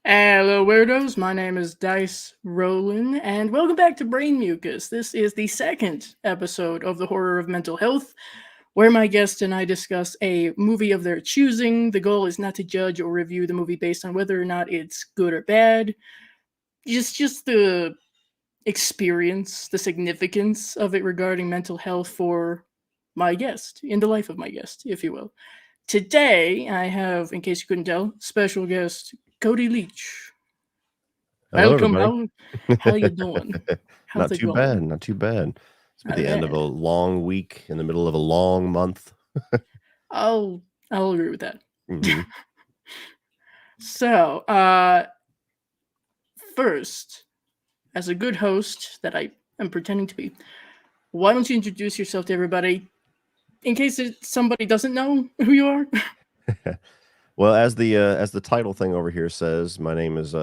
Hello, weirdos. My name is Dice Roland, and welcome back to Brain Mucus. This is the second episode of the Horror of Mental Health, where my guest and I discuss a movie of their choosing. The goal is not to judge or review the movie based on whether or not it's good or bad. Just the experience, the significance of it regarding mental health for my guest, in the life of my guest, if you will. Today, I have, in case you couldn't tell, special guest Cody Leach. Hello, Welcome. everybody. How you doing? How's Not it too bad. going? Not too bad. It's been All the end of right. a long week in the middle of a long month. I'll I'll agree with that. hmm So, first, as a good host that I am pretending to be, why don't you introduce yourself to everybody in case somebody doesn't know who you are? Well, as the title thing over here says, my name is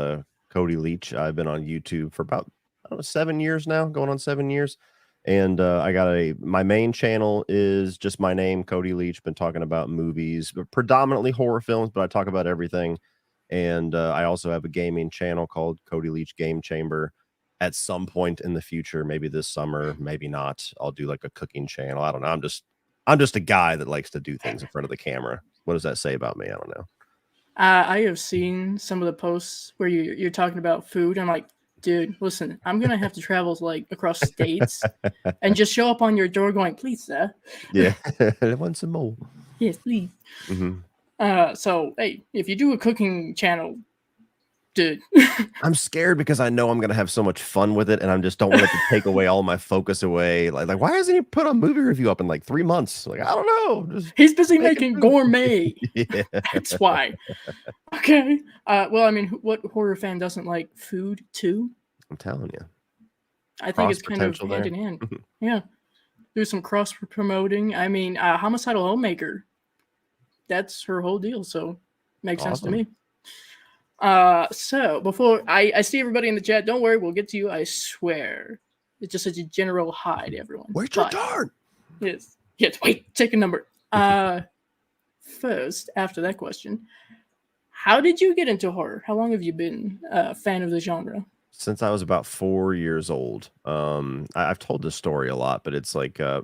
Cody Leach. I've been on YouTube for about I don't know, 7 years now, going on 7 years. And I got my main channel is just my name, Cody Leach. Been talking about movies, but predominantly horror films, but I talk about everything. And I also have a gaming channel called Cody Leach Game Chamber. At some point in the future, maybe this summer, maybe not, I'll do like a cooking channel. I don't know. I'm just a guy that likes to do things in front of the camera. What does that say about me? I don't know. I have seen some of the posts where you're talking about food. I'm like, dude, listen, I'm gonna have to travel like across states and just show up on your door going, please, sir. Yeah, I want some more. Yes, please. hmm So hey, if you do a cooking channel, dude, I'm scared because I know I'm gonna have so much fun with it, and I just don't want it to take away all my focus away. Like why hasn't he put a movie review up in like 3 months? Like, I don't know. Just he's busy making making food. gourmet. Yeah, That's why. Okay. Well, I mean, what horror fan doesn't like food too? I'm telling you, I think cross it's kind of potential hand there. in hand. Yeah. Do some cross promoting. I mean, homicidal homemaker. That's her whole deal. So makes sense to Awesome. me. So before I see everybody in the chat, don't worry, we'll get to you. I swear. It's just such a general hi to everyone. Wait your But turn. yes, wait, take a number. First, after that question, how did you get into horror? How long have you been a fan of the genre? Since I was about 4 years old. I've told this story a lot, but it's like I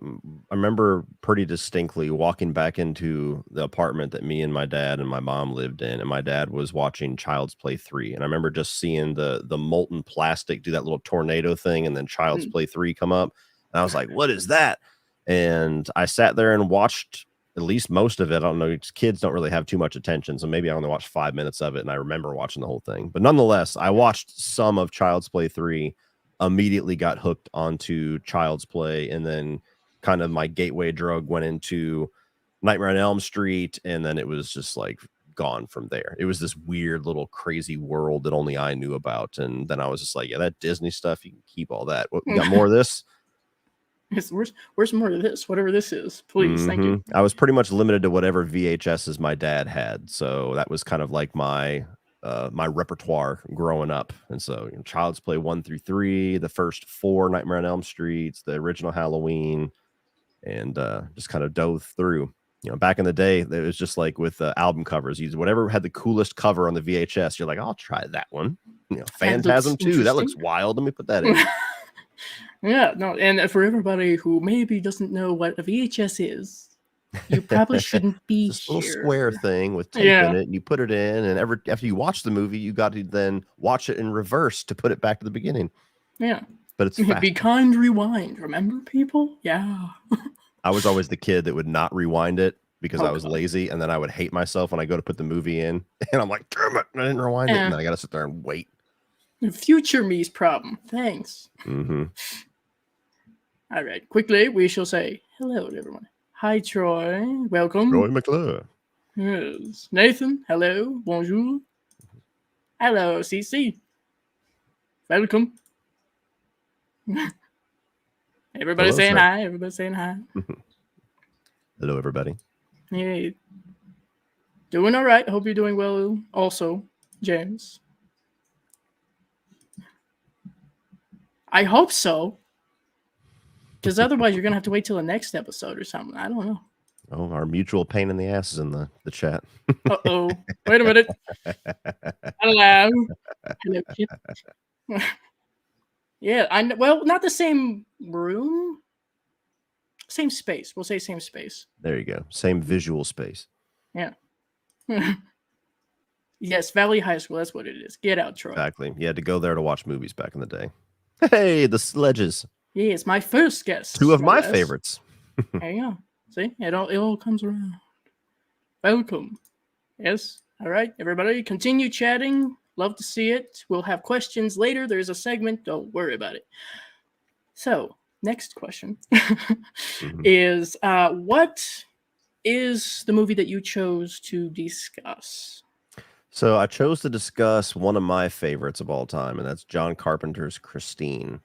remember pretty distinctly walking back into the apartment that me and my dad and my mom lived in, and my dad was watching Child's Play 3, and I remember just seeing the molten plastic do that little tornado thing, and then Child's Mm. Play 3 come up, and I was like, "What is that?" And I sat there and watched at least most of it. I don't know. Kids don't really have too much attention, so maybe I only watched 5 minutes of it, and I remember watching the whole thing. But nonetheless, I watched some of Child's Play 3, immediately got hooked onto Child's Play, and then kind of my gateway drug went into Nightmare on Elm Street, and then it was just like gone from there. It was this weird little crazy world that only I knew about, and then I was just like, yeah, that Disney stuff, you can keep all that. What, you got more of this? Where's more of this? Whatever this is, please, thank you. I was pretty much limited to whatever VHSs my dad had, so that was kind of like my repertoire growing up. And so, Child's Play 1 through 3, the first 4 Nightmare on Elm Streets, the original Halloween, and just kind of dove through. Back in the day, it was just like with album covers. You whatever had the coolest cover on the VHS. You're like, I'll try that one. That looks Phantasm 2. That looks interesting. wild. Let me put that in. Yeah, no, and for everybody who maybe doesn't know what a VHS is, you probably shouldn't be This little square here. thing with tape in Yeah, it, and you put it in, and after you watch the movie, you got to then watch it in reverse to put it back to the beginning. yeah. But it's Be faster. kind, rewind. Remember, people? Yeah. I was always the kid that would not rewind it because Oh I was God. lazy, and then I would hate myself when I go to put the movie in, and I'm like, damn it, I didn't rewind it, and then I got to sit there and wait. Future me's problem. Thanks. Mm-hmm. All right. Quickly, we shall say hello to everyone. Hi, Troy. Roy Welcome. McClure. Yes. Nathan. Hello. Bonjour. Hello, CC. Welcome. Everybody Hello, saying sir. hi. Everybody saying hi. Hello, everybody. Hey, doing all right. Hope you're doing well. Also, James. I hope so, because otherwise you're gonna have to wait till the next episode or something. I don't know. Oh, our mutual pain in the ass is in the chat. Uh-oh. Wait a minute. Hello. Hello, Kit. Yeah, well, not the same room. Same space. We'll say same space. There you go. Same visual space. Yeah. Yes, Valley High School. That's what it is. Get out, Troy. Exactly. You had to go there to watch movies back in the day. Hey, the Sledges. Yeah, it's my first guest. Two of no my less. favorites. There you go. See, it all comes around. Welcome. Yes. All right, everybody, continue chatting. Love to see it. We'll have questions later. There's a segment. Don't worry about it. So, next question is what is the movie that you chose to discuss? So I chose to discuss one of my favorites of all time, and that's John Carpenter's Christine.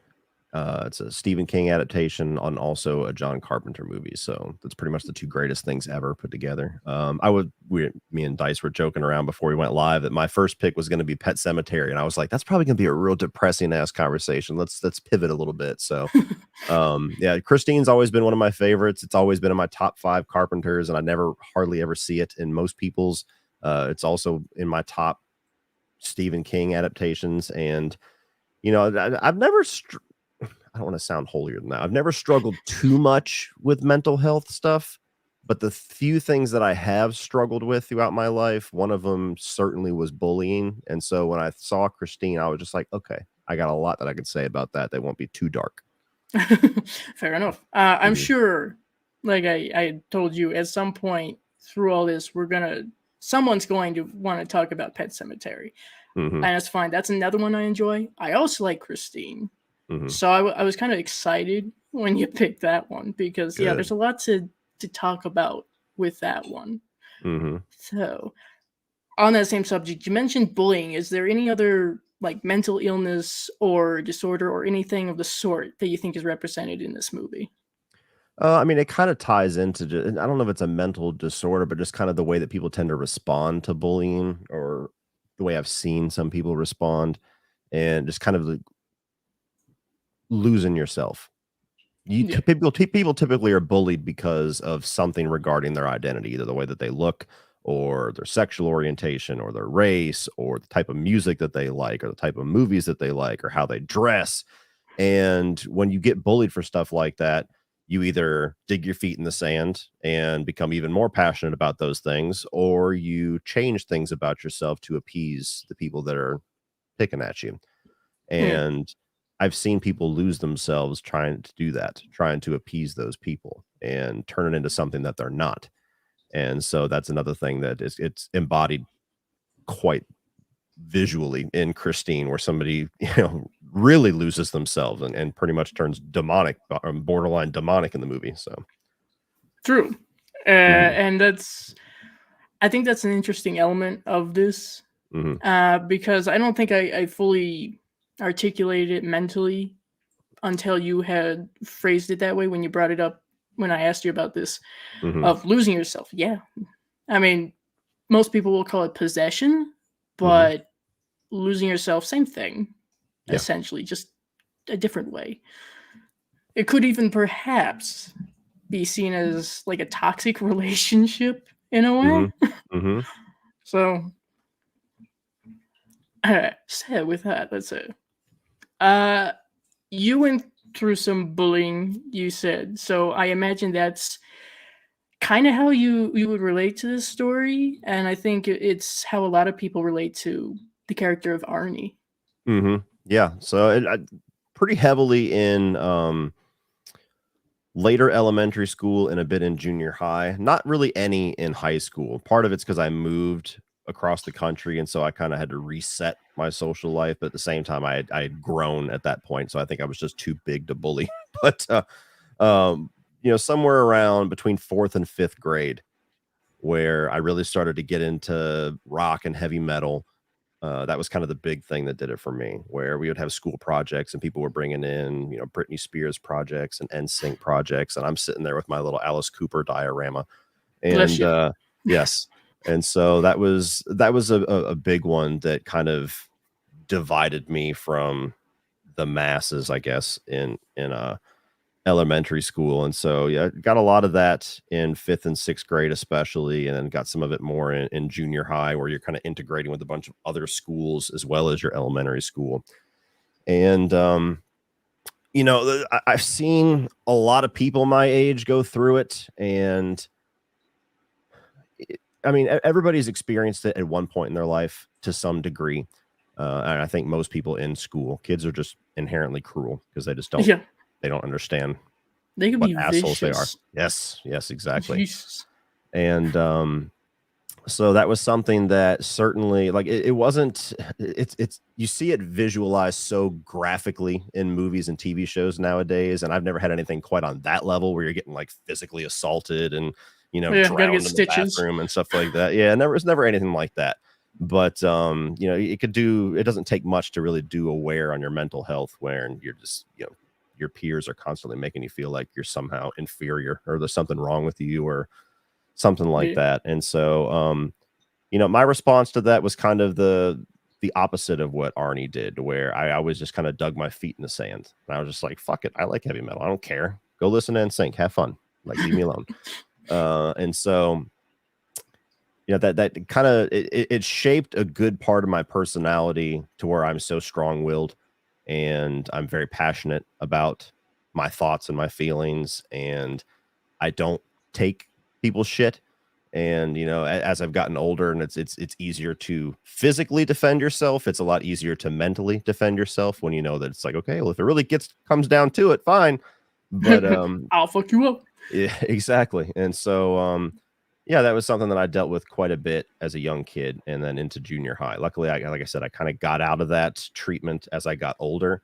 It's a Stephen King adaptation on also a John Carpenter movie. So that's pretty much the two greatest things ever put together. Me and Dice were joking around before we went live that my first pick was going to be Pet Sematary, and I was like, that's probably going to be a real depressing ass conversation. Let's pivot a little bit. So, yeah, Christine's always been one of my favorites. It's always been in my top 5 Carpenters, and I never hardly ever see it in most people's. It's also in my top Stephen King adaptations, and I've never. I don't want to sound holier than that. I've never struggled too much with mental health stuff, but the few things that I have struggled with throughout my life, one of them certainly was bullying. And so when I saw Christine, I was just like, okay, I got a lot that I could say about that. That won't be too dark. Fair enough. I'm sure, like I told you, at some point through all this, someone's going to want to talk about Pet Sematary. And that's fine. That's another one I enjoy. I also like Christine. So I was kind of excited when you picked that one because yeah, there's a lot to talk about with that one. So on that same subject, you mentioned bullying. Is there any other like mental illness or disorder or anything of the sort that you think is represented in this movie? I mean, it kind of ties into, I don't know if it's a mental disorder, but just kind of the way that people tend to respond to bullying, or the way I've seen some people respond, and just kind of the losing yourself. People typically are bullied because of something regarding their identity, either the way that they look, or their sexual orientation, or their race, or the type of music that they like, or the type of movies that they like, or how they dress. And when you get bullied for stuff like that, you either dig your feet in the sand and become even more passionate about those things, or you change things about yourself to appease the people that are picking at you. And I've seen people lose themselves trying to do that, trying to appease those people and turn it into something that they're not. And so that's another thing that it's embodied quite visually in Christine, where somebody, really loses themselves and pretty much turns demonic, borderline demonic in the movie. So true. And I think that's an interesting element of this, because I don't think I fully articulated it mentally until you had phrased it that way when you brought it up when I asked you about this of losing yourself. Yeah. I mean, most people will call it possession, but losing yourself, same thing, essentially, just a different way. It could even perhaps be seen as like a toxic relationship in a way. So, sad with that, let's say. You went through some bullying, you said. So I imagine that's kind of how you would relate to this story. And I think it's how a lot of people relate to the character of Arnie. Yeah. So pretty heavily in later elementary school and a bit in junior high. Not really any in high school. Part of it's because I moved across the country, and so I kind of had to reset my social life. But at the same time, I had grown at that point, so I think I was just too big to bully. But somewhere around between 4th and 5th grade, where I really started to get into rock and heavy metal. That was kind of the big thing that did it for me, where we would have school projects and people were bringing in, Britney Spears projects and NSYNC projects. And I'm sitting there with my little Alice Cooper diorama. And yes. And so that was a big one that kind of divided me from the masses, I guess, in elementary school. And so, yeah, got a lot of that in 5th and 6th grade, especially, and then got some of it more in junior high, where you're kind of integrating with a bunch of other schools as well as your elementary school. And, I've seen a lot of people my age go through it. And I mean, everybody's experienced it at one point in their life to some degree. And I think most people in school, kids are just inherently cruel because Yeah, they don't understand they could what be assholes they are. vicious. Yes, exactly. Jesus. And so that was something that certainly, like, it wasn't, it's you see it visualized so graphically in movies and TV shows nowadays, and I've never had anything quite on that level where you're getting like physically assaulted and Yeah, gotta get drowned in the stitches. bathroom and stuff like that. Yeah, it's never anything like that. But it doesn't take much to really do a wear on your mental health, where you're just, your peers are constantly making you feel like you're somehow inferior, or there's something wrong with you, or something like Yeah. that. And so, my response to that was kind of the opposite of what Arnie did, where I always just kind of dug my feet in the sand. And I was just like, fuck it. I like heavy metal. I don't care. Go listen to NSYNC. Have fun. Like, leave me alone. And so, that kind of, it shaped a good part of my personality to where I'm so strong-willed, and I'm very passionate about my thoughts and my feelings, and I don't take people's shit. And as I've gotten older, and it's easier to physically defend yourself, it's a lot easier to mentally defend yourself when you know that it's like, okay, well, if it really comes down to it, fine. But I'll fuck you up. yeah, exactly. And so yeah, that was something that I dealt with quite a bit as a young kid, and then into junior high. Luckily, like I said, I kind of got out of that treatment as I got older,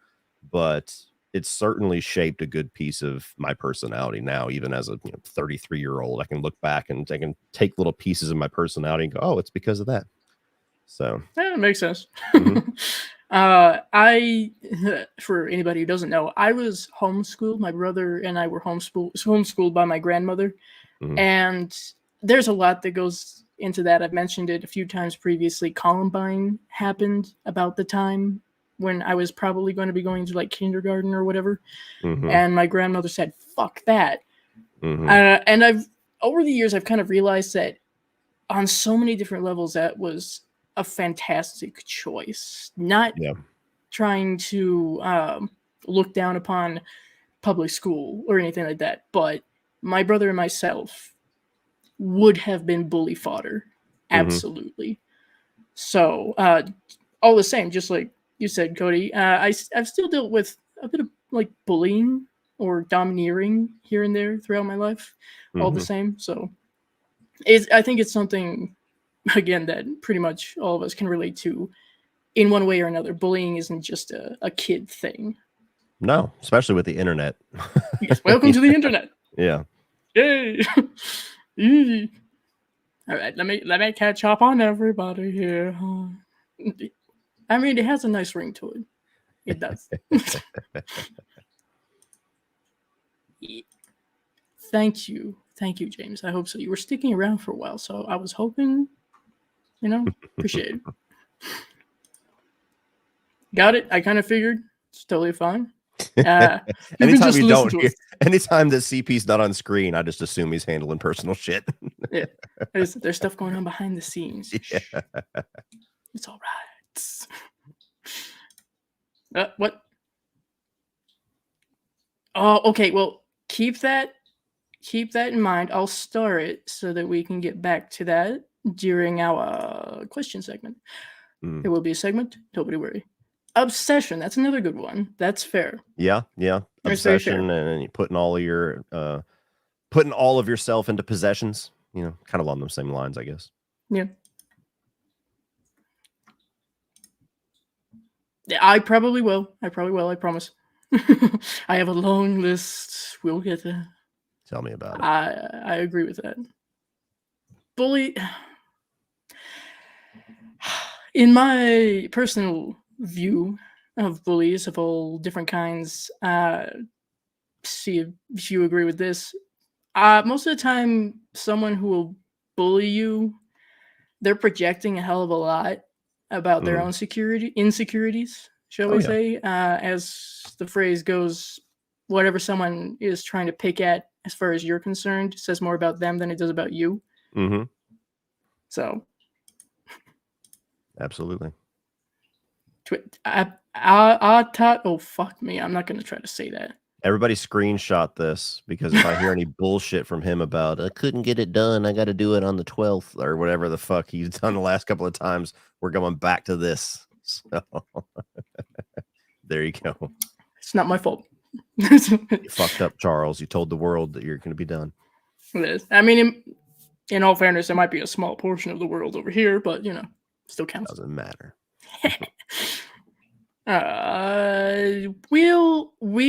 but it certainly shaped a good piece of my personality now. Even as a 33-year-old, I can look back and I can take little pieces of my personality and go, oh, it's because of that. So Yeah, it makes sense. mhm, I, for anybody who doesn't know, I was homeschooled. My brother and I were homeschooled by my grandmother, mhm, and there's a lot that goes into that. I've mentioned it a few times previously. Columbine happened about the time when I was probably going to be going to like kindergarten or whatever, mhm, and my grandmother said, "Fuck that." mhm. And I've over the years I've kind of realized that on so many different levels that was a fantastic choice. Not Yeah. trying to look down upon public school or anything like that, but my brother and myself would have been bully fodder, Mhm, absolutely. So all the same, just like you said, Cody, I've still dealt with a bit of like bullying or domineering here and there throughout my life, all the mhm. same. So I think it's something again that pretty much all of us can relate to in one way or another. Bullying isn't just a kid thing. No, especially with the internet. Yes, welcome to the internet. Yeah. Yay! Yee. All right, let me catch up on everybody here. I mean, it has a nice ring to it. It does. Thank you, James. I hope so. You were sticking around for a while, so I was hoping, appreciate it. Got it. I kind of figured it's totally fine. You can Anytime just you listen don't to hear, us. anytime that CP's not on screen, I just assume he's handling personal shit. Yeah, there's stuff going on behind the scenes. Yeah. It's all right. What? Oh, okay. Well, keep that in mind. I'll star it so that we can get back to that during our question segment. Mm. There will be a segment. Nobody worry. Obsession. That's another good one. That's fair. Yeah, yeah. That's very fair. Obsession, and you putting all of yourself into possessions, kind of on the same lines, I guess. Yeah. Yeah, I probably will. I probably will. I promise. I have a long list. We'll get there. Tell me about it. I agree with that. Bully. In my personal view of bullies of all different kinds, see if you agree with this. Most of the time, someone who will bully you, they're projecting a hell of a lot about their Mm. own insecurities, shall Oh we yeah. say? As the phrase goes, whatever someone is trying to pick at, as far as you're concerned, says more about them than it does about you. Mm-hmm. So, Absolutely. oh, fuck me. I'm not going to try to say that. Everybody screenshot this, because if I hear any bullshit from him about I couldn't get it done, I got to do it on the 12th or whatever the fuck he's done the last couple of times, we're going back to this. So there you go. It's not my fault. You fucked up, Charles. You told the world that you're going to be done. It is. I mean, in all fairness, there might be a small portion of the world over here, but still counts. Doesn't matter. We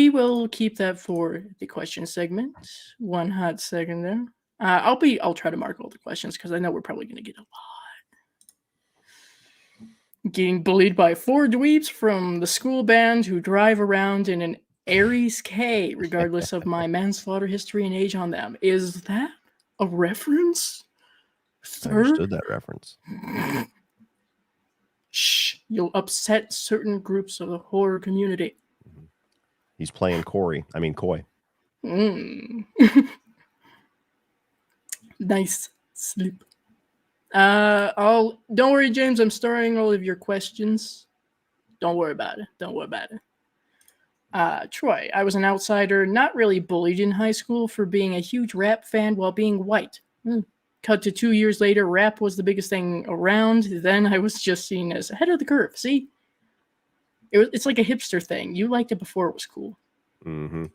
will keep that for the question segment. One hot second there. I'll try to mark all the questions because I know we're probably going to get a lot. Getting bullied by 4 dweebs from the school band who drive around in an Aries K, regardless of my manslaughter history and age on them. Is that a reference? I understood that reference. Shh, you'll upset certain groups of the horror community. He's playing Coy. Nice sleep. Don't worry, James. I'm storing all of your questions. Don't worry about it. Troy, I was an outsider, not really bullied in high school for being a huge rap fan while being white. Cut to 2 years later, rap was the biggest thing around. Then I was just seen as ahead of the curve. See? It's like a hipster thing. You liked it before it was cool. Mm-hmm.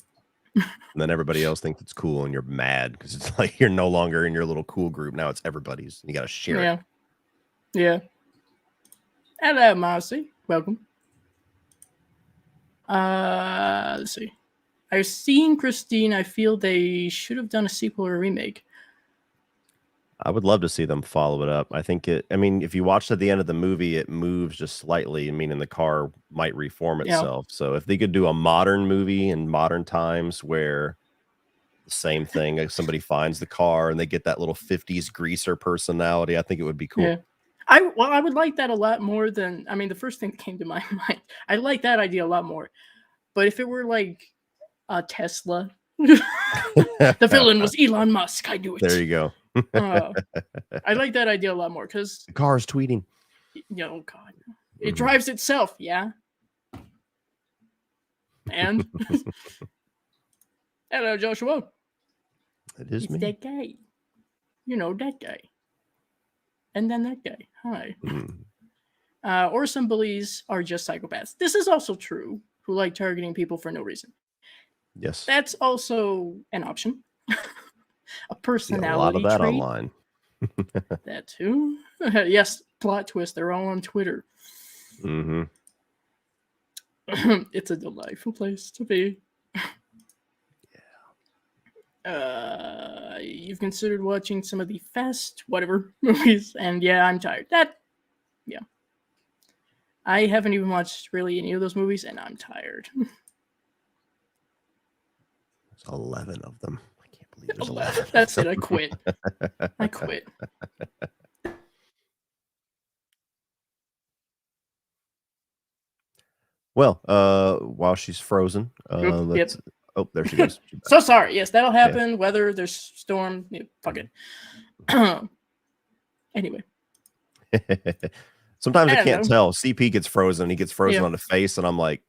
And then everybody else thinks it's cool, and you're mad because it's like you're no longer in your little cool group. Now it's everybody's. You got to share it. Yeah. Hello, Marcy. Welcome. Let's see. I've seen Christine. I feel they should have done a sequel or a remake. I would love to see them follow it up. I think if you watched at the end of the movie, it moves just slightly, meaning the car might reform itself. Yeah. So if they could do a modern movie in modern times where the same thing, like somebody finds the car and they get that little 50s greaser personality, I think it would be cool. Yeah. I would like that a lot more than, the first thing that came to my mind. I like that idea a lot more. But if it were like a Tesla, the villain was Elon Musk. I knew it. There you go. I like that idea a lot more because the car is tweeting. Oh God, it drives itself. Yeah. And hello, Joshua. It is it's me. That guy. That guy. And then that guy. Hi. Or some bullies are just psychopaths. This is also true. Who like targeting people for no reason. Yes. That's also an option. A personality a lot of that trait. Online. That too. Yes, plot twist. They're all on Twitter. Mm-hmm. It's a delightful place to be. Yeah. You've considered watching some of the fast whatever movies, and yeah, I'm tired. Yeah. I haven't even watched really any of those movies, and I'm tired. There's 11 of them. I can't believe there's 11. That's it. I quit. Well, while she's frozen, let's. Yep. Oh, there she goes. So sorry. Yes, that'll happen. Yeah. Weather, there's storm. Yeah, fuck it. Anyway. Sometimes I can't tell. CP gets frozen. He gets frozen on the face, and I'm like,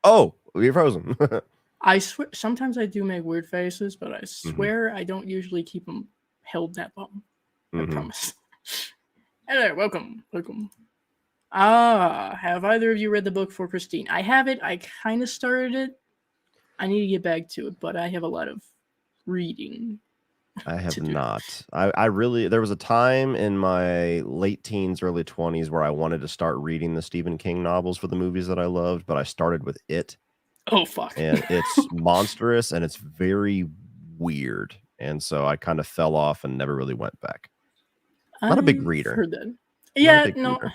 "Oh, you're frozen." I swear. Sometimes I do make weird faces, but I swear I don't usually keep them held that long. I promise. Hello, welcome. Have either of you read the book for Christine? I have it. I kind of started it. I need to get back to it, but I have a lot of reading. I have not. I really, there was a time in my late teens, early 20s where I wanted to start reading the Stephen King novels for the movies that I loved, but I started with It. Oh, fuck. And it's monstrous and it's very weird. And so I kind of fell off and never really went back. Not a big reader. Heard that. Yeah, no. Reader.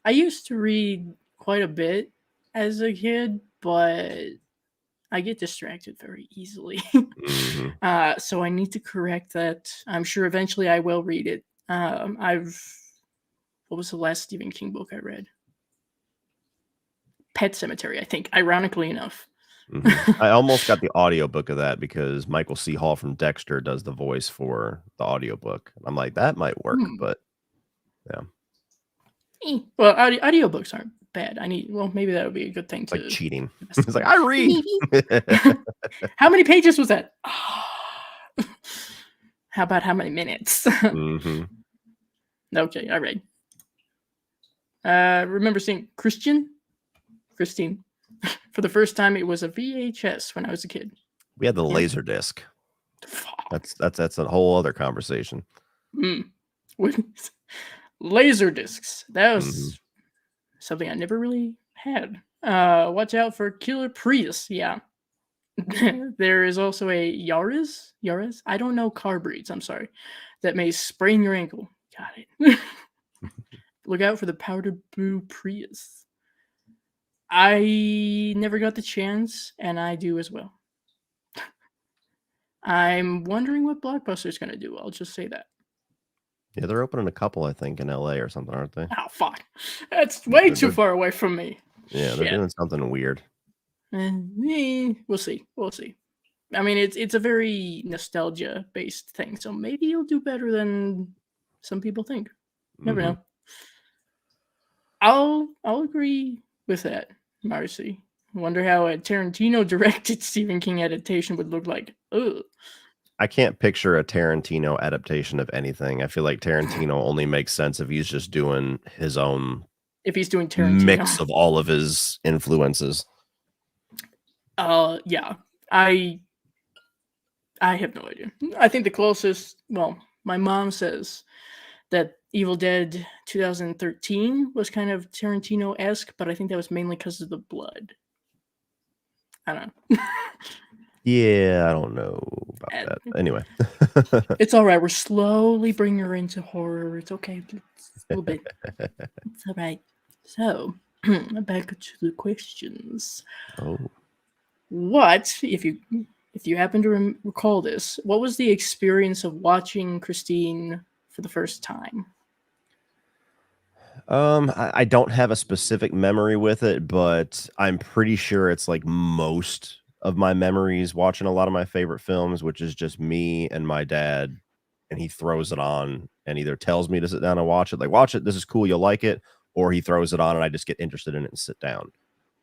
I used to read quite a bit as a kid, but I get distracted very easily. So I need to correct that. I'm sure eventually I will read it. What was the last Stephen King book I read? Pet Cemetery, I think, ironically enough. I almost got the audiobook of that because Michael C. Hall from Dexter does the voice for the audiobook. I'm like, that might work, but yeah. Well, audiobooks aren't bad. Maybe that would be a good thing to like cheating. It's like, I read. How many pages was that? How about how many minutes? Okay, all right. Remember seeing Christine for the first time. It was a VHS when I was a kid. We had the laser disc. That's a whole other conversation. Laser discs. That was something I never really had. Watch out for Killer Prius. Yeah. There is also a Yaris. I don't know car breeds. I'm sorry. That may sprain your ankle. Got it. Look out for the powder blue Prius. I never got the chance, and I do as well. I'm wondering what Blockbuster's going to do. I'll just say that. Yeah, they're opening a couple, I think, in LA or something, aren't they? Oh, fuck. That's way too far away from me. Yeah, they're doing something weird. We'll see. I mean, it's a very nostalgia-based thing, so maybe you'll do better than some people think. Never know. I'll agree with that, Marcy. Wonder how a Tarantino-directed Stephen King adaptation would look like. Ugh. I can't picture a Tarantino adaptation of anything. I feel like Tarantino only makes sense if he's just doing his own. If he's doing Tarantino mix of all of his influences. Yeah. I have no idea. I think the closest. Well, my mom says that Evil Dead 2013 was kind of Tarantino-esque, but I think that was mainly because of the blood. I don't know. Yeah, I don't know about that. Anyway. It's all right. We're slowly bringing her into horror. It's okay. It's a little bit. It's all right. So, back to the questions. Oh. What, if you happen to recall this, what was the experience of watching Christine for the first time? I don't have a specific memory with it, but I'm pretty sure it's like most of my memories watching a lot of my favorite films, which is just me and my dad, and he throws it on and either tells me to sit down and watch it, like, watch it, this is cool, you'll like it, or he throws it on and I just get interested in it and sit down.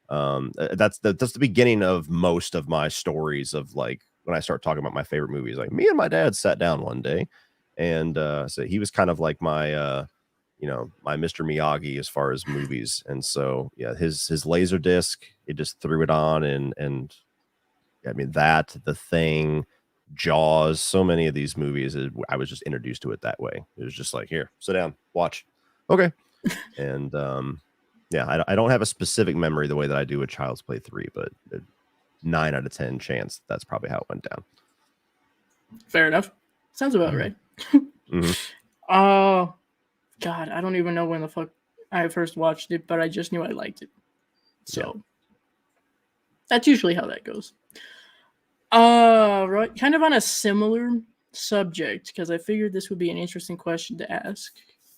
That's the beginning of most of my stories of, like, when I start talking about my favorite movies. Like, me and my dad sat down one day, and so he was kind of like my my Mr. Miyagi as far as movies. And so yeah, his laser disc, it just threw it on, and I mean, that, The Thing, Jaws, so many of these movies, I was just introduced to it that way. It was just like, here, sit down, watch. Okay. And yeah, I don't have a specific memory the way that I do with Child's Play 3, but 9 out of 10 chance that's probably how it went down. Fair enough. Sounds about right. God, I don't even know when the fuck I first watched it, but I just knew I liked it. So that's usually how that goes. Right, kind of on a similar subject, because I figured this would be an interesting question to ask.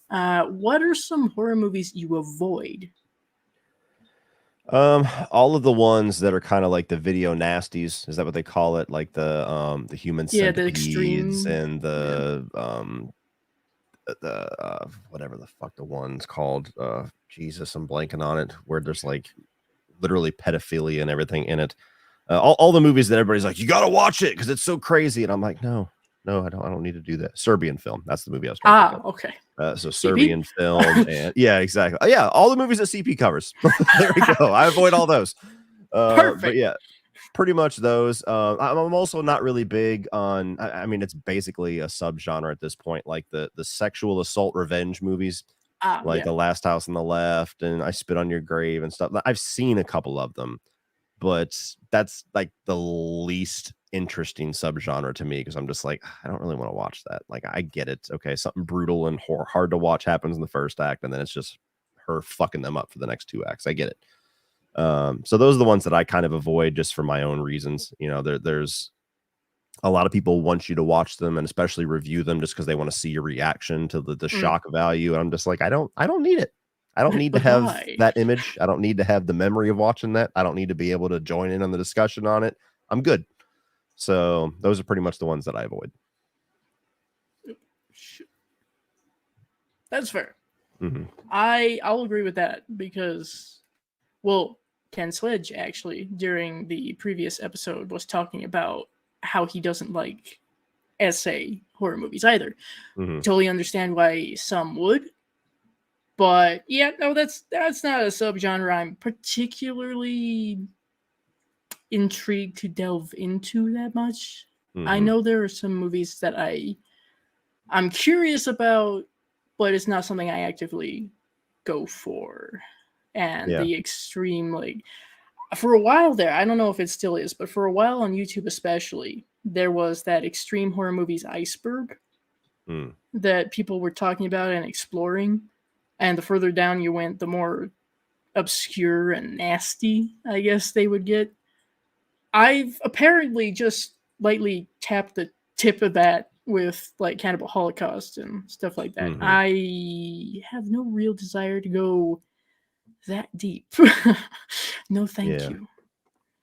What are some horror movies you avoid? All of the ones that are kind of like the video nasties, is that what they call it? Like the human centipedes, and the whatever the fuck the one's called. Jesus, I'm blanking on it. Where there's like literally pedophilia and everything in it. All the movies that everybody's like, you gotta watch it because it's so crazy, and I'm like, no, I don't need to do that. Serbian film. That's the movie I was talking about. Okay. So Serbian film, and yeah, exactly. Yeah, all the movies that CP covers. There we go. I avoid all those. Perfect. But yeah, pretty much those. I'm also not really big on. I mean, it's basically a subgenre at this point, like the sexual assault revenge movies, like The Last House on the Left and I Spit on Your Grave and stuff. I've seen a couple of them, but that's like the least interesting subgenre to me, because I'm just like, I don't really want to watch that. Like, I get it. Okay, something brutal and hard to watch happens in the first act, and then it's just her fucking them up for the next 2 acts. I get it. So those are the ones that I kind of avoid just for my own reasons. You know, there's a lot of people want you to watch them and especially review them just because they want to see your reaction to the shock value. And I'm just like, I don't need it. I don't need to But have why? that image. I don't need to have the memory of watching that. I don't need to be able to join in on the discussion on it. I'm good. So those are pretty much the ones that I avoid. That's fair. Mm-hmm. I'll agree with that because, well, Ken Sledge actually during the previous episode was talking about how he doesn't like essay horror movies either. Mm-hmm. Totally understand why some would, but yeah, no, that's not a subgenre I'm particularly intrigued to delve into that much. Mm-hmm. I know there are some movies that I'm curious about, but it's not something I actively go for. And Yeah. the extreme, like, for a while there, I don't know if it still is, but for a while on YouTube especially, there was that extreme horror movies iceberg that people were talking about and exploring. And the further down you went, the more obscure and nasty, I guess they would get. I've apparently just lightly tapped the tip of that with like Cannibal Holocaust and stuff like that. Mm-hmm. I have no real desire to go that deep. No, thank you.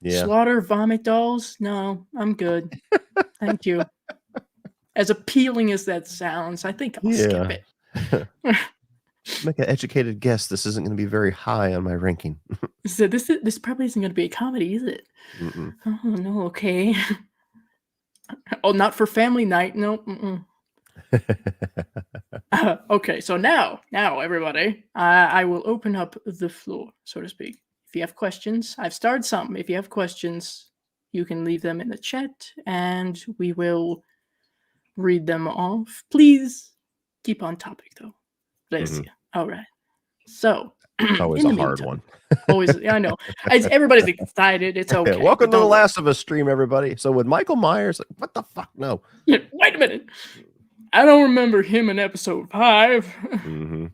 Yeah. Slaughter vomit dolls? No, I'm good. Thank you. As appealing as that sounds, I think I'll skip it. Make an educated guess. This isn't going to be very high on my ranking. So this probably isn't going to be a comedy, is it? Mm-mm. Oh no, okay. Oh, not for family night. No. Okay, so now everybody, I will open up the floor, so to speak. If you have questions, I've started some. If you have questions, you can leave them in the chat, and we will read them off. Please keep on topic, though. Bless you. All right. So it's always a hard one. Always, I know. Everybody's excited. It's okay. Welcome to the Last of Us stream, everybody. So with Michael Myers, like, what the fuck? No. Yeah, wait a minute. I don't remember him in episode 5. Mm-hmm.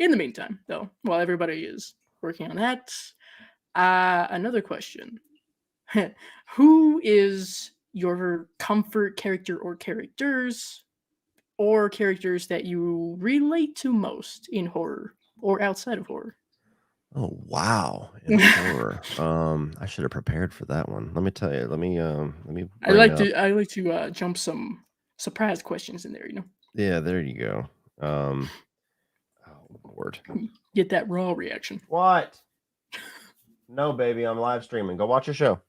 In the meantime, though, while everybody is working on that, another question. Who is your comfort character or characters that you relate to most in horror or outside of horror? Oh wow, in horror. I should have prepared for that one. Let me tell you. Let me. I like to jump some surprise questions in there. Yeah, there you go. Oh Lord. Get that raw reaction. What? No, baby, I'm live streaming. Go watch your show.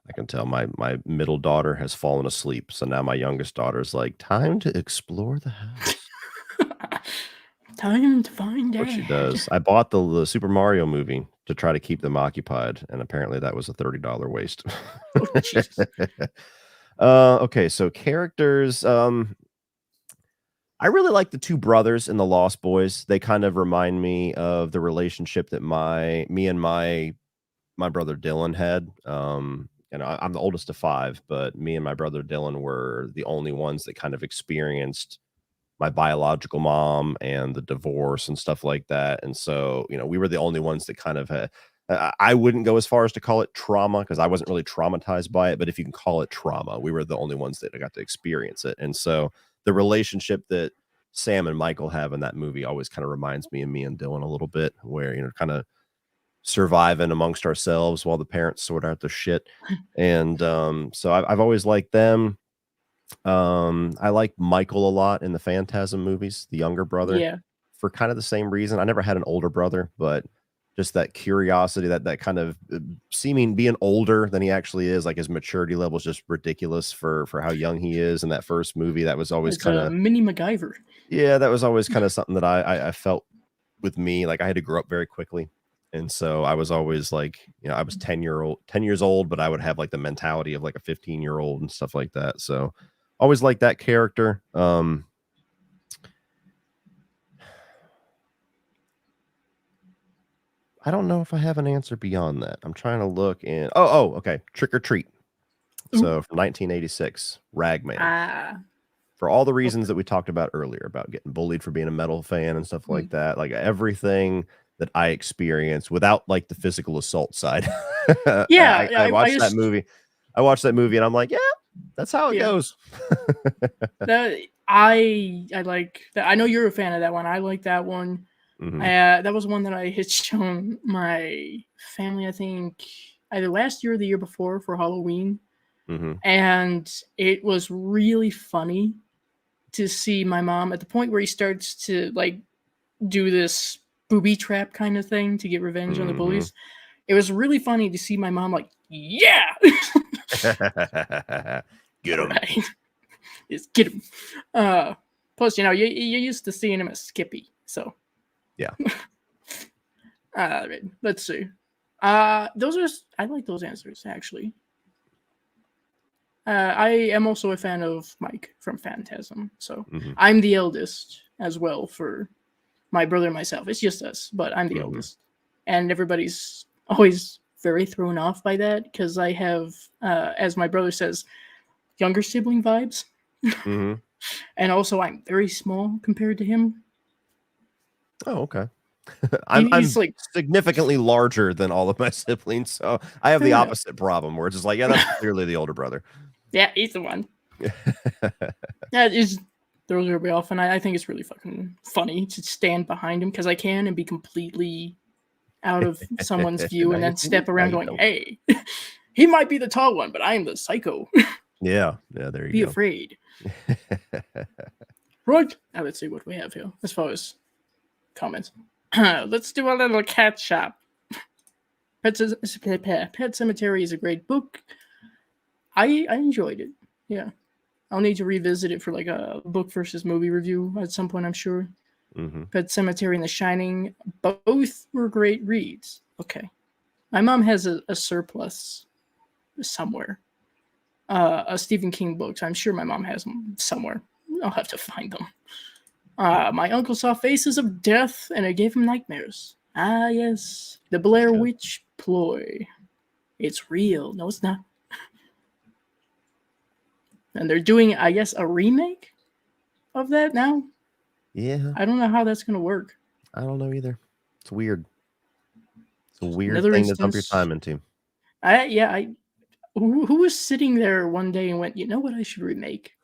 I can tell my middle daughter has fallen asleep, so now my youngest daughter's like, time to explore the house. Time to find out. What she does. I bought the Super Mario movie to try to keep them occupied, and apparently that was a $30 waste. Oh, Jesus. Okay, so characters. I really like the two brothers in the Lost Boys. They kind of remind me of the relationship that me and my brother Dylan had. I'm the oldest of 5, but me and my brother Dylan were the only ones that kind of experienced my biological mom and the divorce and stuff like that. And so, we were the only ones that kind of had, I wouldn't go as far as to call it trauma because I wasn't really traumatized by it. But if you can call it trauma, we were the only ones that got to experience it. And so the relationship that Sam and Michael have in that movie always kind of reminds me of me and Dylan a little bit, where, kind of surviving amongst ourselves while the parents sort out their shit. And so I've always liked them. I like Michael a lot in the Phantasm movies, the younger brother. Yeah. For kind of the same reason. I never had an older brother, but just that curiosity, that kind of being older than he actually is, like his maturity level is just ridiculous for how young he is in that first movie. That was always kind of mini MacGyver. Yeah, that was always kind of something that I felt with me. Like I had to grow up very quickly. And so I was always like, I was 10 years old, but I would have like the mentality of like a 15-year-old and stuff like that. So always like that character. I don't know if I have an answer beyond that. I'm trying to look in. Okay. Trick or Treat. So from 1986, Ragman. For all the reasons that we talked about earlier about getting bullied for being a metal fan and stuff like that, like everything that I experienced without like the physical assault side. Yeah, I watched that movie. I watched that movie and I'm like, yeah, That's how it Yeah. goes. That I like that. I know you're a fan of that one. I like that one. That was one that I had shown my family, I think, either last year or the year before for Halloween. And it was really funny to see my mom at the point where he starts to like do this booby trap kind of thing to get revenge on the bullies. It was really funny to see my mom like, yeah, Get all him. right, just get him. Plus, you're used to seeing him as Skippy, so Yeah. Right, let's see. I like those answers actually. I am also a fan of Mike from Phantasm, so I'm the eldest as well for my brother and myself. It's just us, but I'm the eldest, and everybody's always very thrown off by that because I have, as my brother says, younger sibling vibes, and also I'm very small compared to him. Oh, okay. I'm He's like significantly larger than all of my siblings, so I have the enough. opposite problem where it's just like, yeah, that's clearly the older brother. Yeah, he's the one. Yeah, it just throws everybody off, and I think it's really fucking funny to stand behind him because I can and be completely out of someone's view and then step around going, hey, he might be the tall one, but I am the psycho. Yeah, there you Be go. afraid. Right. Now let's see what we have here as far as comments. Let's do a little catch up. Pet Cemetery is a great book. I enjoyed it. Yeah. I'll need to revisit it for like a book versus movie review at some point, I'm sure. Pet Cemetery and The Shining, both were great reads. Okay. My mom has a surplus somewhere. A Stephen King books. I'm sure my mom has them somewhere. I'll have to find them. My uncle saw Faces of Death and it gave him nightmares. Ah, yes. The Blair Witch ploy. It's real. No, it's not. And they're doing, I guess, a remake of that now. Yeah. I don't know how that's going to work. I don't know either. It's weird. It's a weird Another thing to dump your instance. time into. Who was sitting there one day and went, you know what I should remake?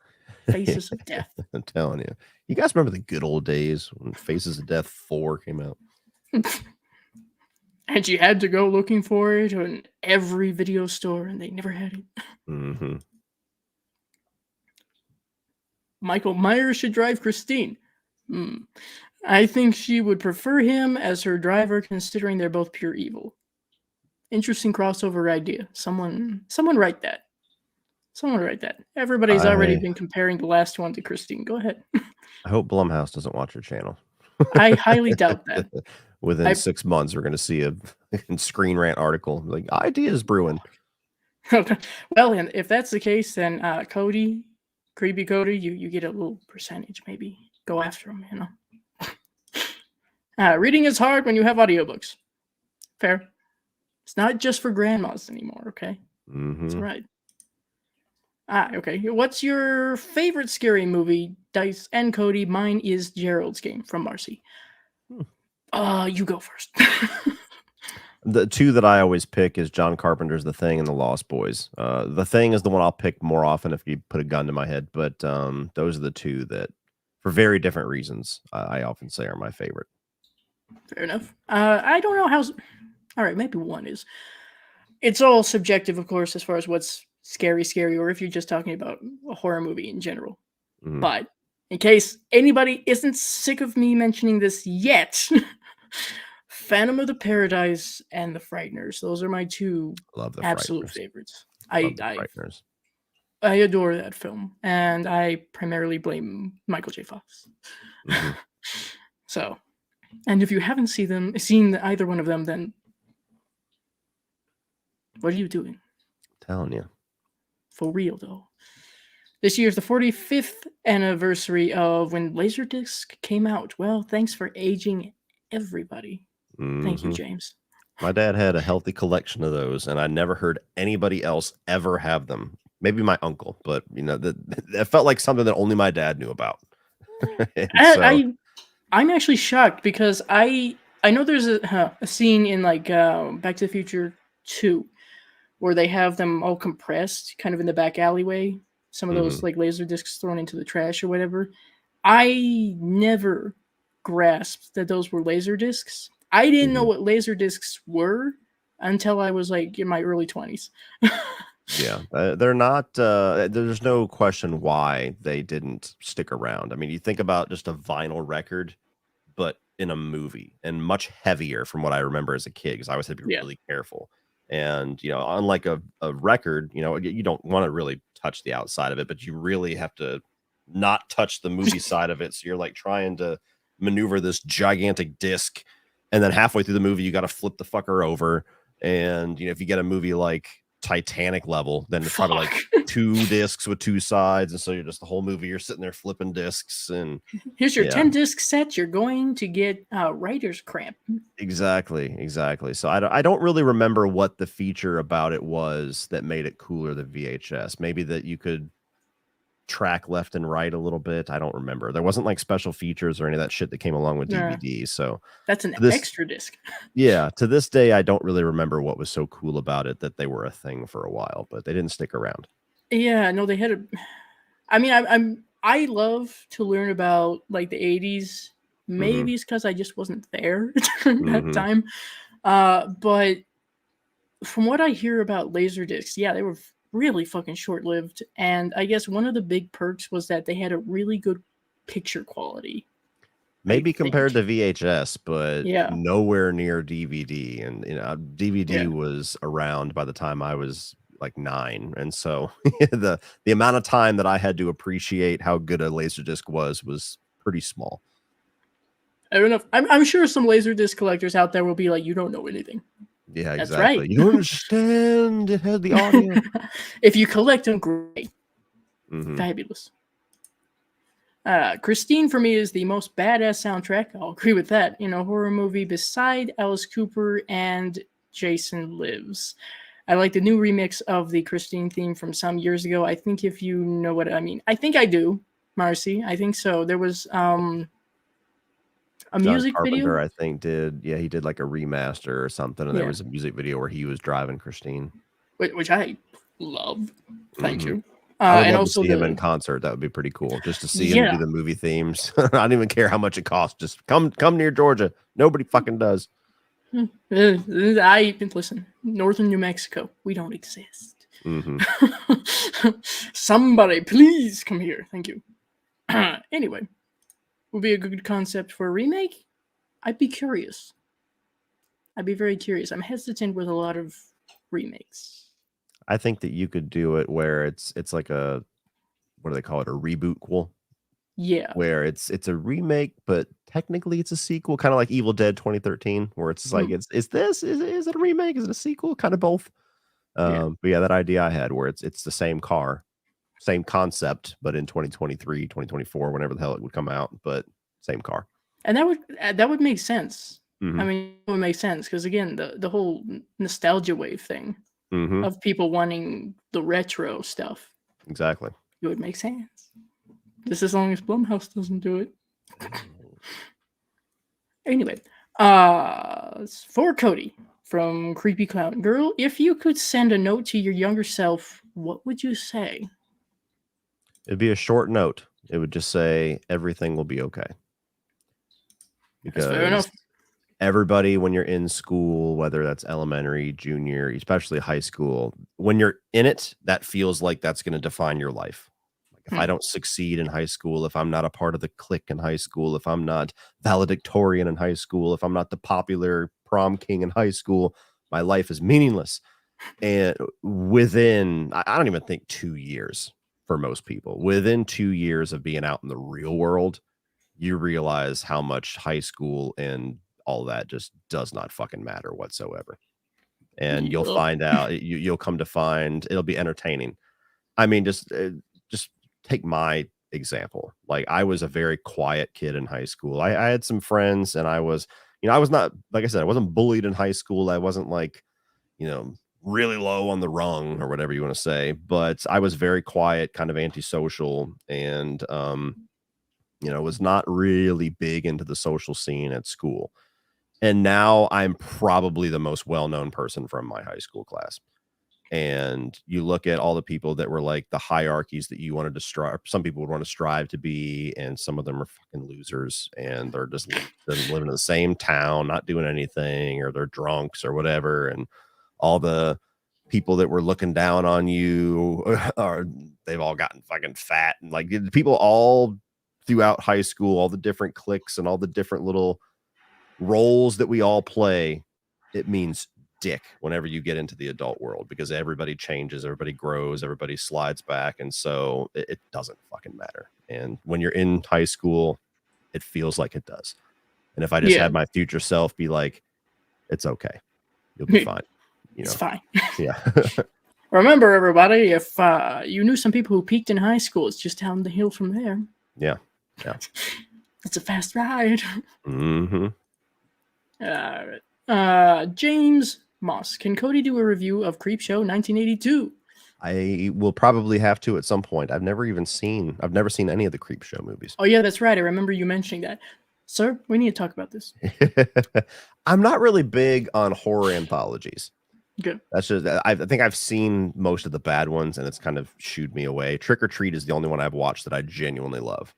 Faces of Death. I'm telling you. You guys remember the good old days when Faces of Death 4 came out? And you had to go looking for it in every video store and they never had it. Michael Myers should drive Christine. I think she would prefer him as her driver considering they're both pure evil. Interesting crossover idea. Someone write that. Someone write that. Everybody's already been comparing the last one to Christine. Go ahead. I hope Blumhouse doesn't watch your channel. I highly doubt that. Within 6 months, we're going to see a Screen Rant article like ideas brewing. Well, and if that's the case, then Cody, Creepy Cody, you get a little percentage. Maybe go after him. Reading is hard when you have audiobooks. Fair. It's not just for grandmas anymore. Okay, that's right. Okay. What's your favorite scary movie, Dice and Cody? Mine is Gerald's Game from Marcy. You go first. The two that I always pick is John Carpenter's The Thing and The Lost Boys. The Thing is the one I'll pick more often if you put a gun to my head, but those are the two that, for very different reasons, I often say are my favorite. Fair enough. I don't know how. All right, maybe one is. It's all subjective, of course, as far as what's scary, or if you're just talking about a horror movie in general. But in case anybody isn't sick of me mentioning this yet, Phantom of the Paradise and The Frighteners. Those are my two absolute favorites. I adore that film, and I primarily blame Michael J. Fox. So, and if you haven't seen either one of them, then what are you doing? I'm telling you. For real, though. This year's the 45th anniversary of when Laserdisc came out. Well, thanks for aging everybody. Thank you, James. My dad had a healthy collection of those, and I never heard anybody else ever have them. Maybe my uncle, but that felt like something that only my dad knew about. I'm actually shocked because I know there's a scene in like Back to the Future 2 where they have them all compressed kind of in the back alleyway some of Hmm. those like laser discs thrown into the trash or whatever. I never grasped that those were laser discs. I didn't know Hmm. what laser discs were until I was like in my early 20s. Yeah, they're not. There's no question why they didn't stick around. I mean, you think about just a vinyl record, but in a movie, and much heavier from what I remember as a kid, because I always had to be Yeah. really careful. And unlike a record, you don't want to really touch the outside of it, but you really have to not touch the movie side of it. So you're like trying to maneuver this gigantic disc, and then halfway through the movie, you got to flip the fucker over. And if you get a movie like Titanic level, then it's probably Fuck. like two discs with two sides, and so you're just the whole movie you're sitting there flipping discs. And Here's your yeah, 10 disc set. You're going to get writer's cramp. exactly. So I don't really remember what the feature about it was that made it cooler than VHS. Maybe that you could track left and right a little bit. I don't remember. There wasn't like special features or any of that shit that came along with Nah, DVD. So that's an this extra disc. yeah, to this day I don't really remember what was so cool about it that they were a thing for a while, but they didn't stick around. Yeah, no, they had a. I mean, I love to learn about like the 80s. Mhm. Maybe it's because I just wasn't there during that Mhm. time. But from what I hear about laser discs, yeah, they were really fucking short lived. And I guess one of the big perks was that they had a really good picture quality, I Maybe compared think. to VHS, but Yeah, nowhere near DVD. And DVD yeah. was around by the time I was like 9, and so the amount of time that I had to appreciate how good a Laserdisc was pretty small. I don't know. I'm sure some laser disc collectors out there will be like, you don't know anything. Yeah, That's right. exactly. You don't understand. It had the audio. If you collect them, great. Mhm. Fabulous. Christine for me is the most badass soundtrack. I'll agree with that in a horror movie beside Alice Cooper and Jason Lives. I like the new remix of the Christine theme from some years ago. I think if you know what I mean. I think I do, Marcy. I think so. There was a John music video, Carpenter, I think, he did like a remaster or something, and there yeah, was a music video where he was driving Christine. which I love. Thank Mhm. you. I would And love to also see him in the concert. That would be pretty cool. Just to see him do yeah, the movie themes. I don't even care how much it costs. Just come near Georgia. Nobody fucking does. I listen. Northern New Mexico, we don't exist. Mhm. Somebody, please come here. Thank you. Anyway, would be a good concept for a remake. I'd be curious. I'd be very curious. I'm hesitant with a lot of remakes. I think that you could do it where it's like a what do they call it? A rebootquel, Yeah. where it's a remake, but technically it's a sequel, kind of like Evil Dead 2013, where it's like Hmm. is it a remake? Is it a sequel? Kind of both. Yeah. But yeah, that idea I had where it's the same car, same concept, but in 2023, 2024, whenever the hell it would come out, but same car. And that would make sense. I Mhm. mean, it would make sense because again, the whole nostalgia wave thing Mhm. of people wanting the retro stuff, Exactly. it would make sense. Just as long as Blumhouse doesn't do it. Anyway, for Cody from Creepy Clown Girl, if you could send a note to your younger self, what would you say? It'd be a short note. It would just say everything will be okay. That's fair Because enough. everybody when you're in school, whether that's elementary, junior, especially high school, when you're in it, that feels like that's going to define your life. Like if I Hmm. don't succeed in high school, if I'm not a part of the clique in high school, if I'm not valedictorian in high school, if I'm not the popular prom king in high school, my life is meaningless. And within, I don't even think 2 years for most people, within 2 years of being out in the real world, you realize how much high school and all that just does not fucking matter whatsoever. And you'll Yup. find out you'll come to find it'll be entertaining. I mean, just take my example. Like I was a very quiet kid in high school. I had some friends and I was not, like I said, I wasn't bullied in high school. I wasn't like, you know, really low on the rung or whatever you want to say, but I was very quiet, kind of antisocial, and was not really big into the social scene at school. And now I'm probably the most well-known person from my high school class. And you look at all the people that were like the hierarchies that you wanted to strive. Some people would want to strive to be, and some of them are fucking losers, and they're just living in the same town, not doing anything, or they're drunks or whatever. And all the people that were looking down on you are they've all gotten fucking fat, and like people all throughout high school, all the different cliques and all the different little roles that we all play. It means dick whenever you get into the adult world, because everybody changes, everybody grows, everybody slides back, and so it doesn't fucking matter. And when you're in high school, it feels like it does. And if I just had my future self be like, it's okay, you'll be fine, it's fine. Yeah. Remember, everybody, if you knew some people who peaked in high school, it's just down the hill from there. Yeah It's a fast ride. Mm-hmm. All right. James Moss, can Cody do a review of Creepshow 1982? I will probably have to at some point. I've never seen any of the Creepshow movies. Oh yeah, that's right. I remember you mentioning that. Sir, we need to talk about this. I'm not really big on horror anthologies. Good. That's just, I think I've seen most of the bad ones, and it's kind of shooed me away. Trick or Treat is the only one I've watched that I genuinely love.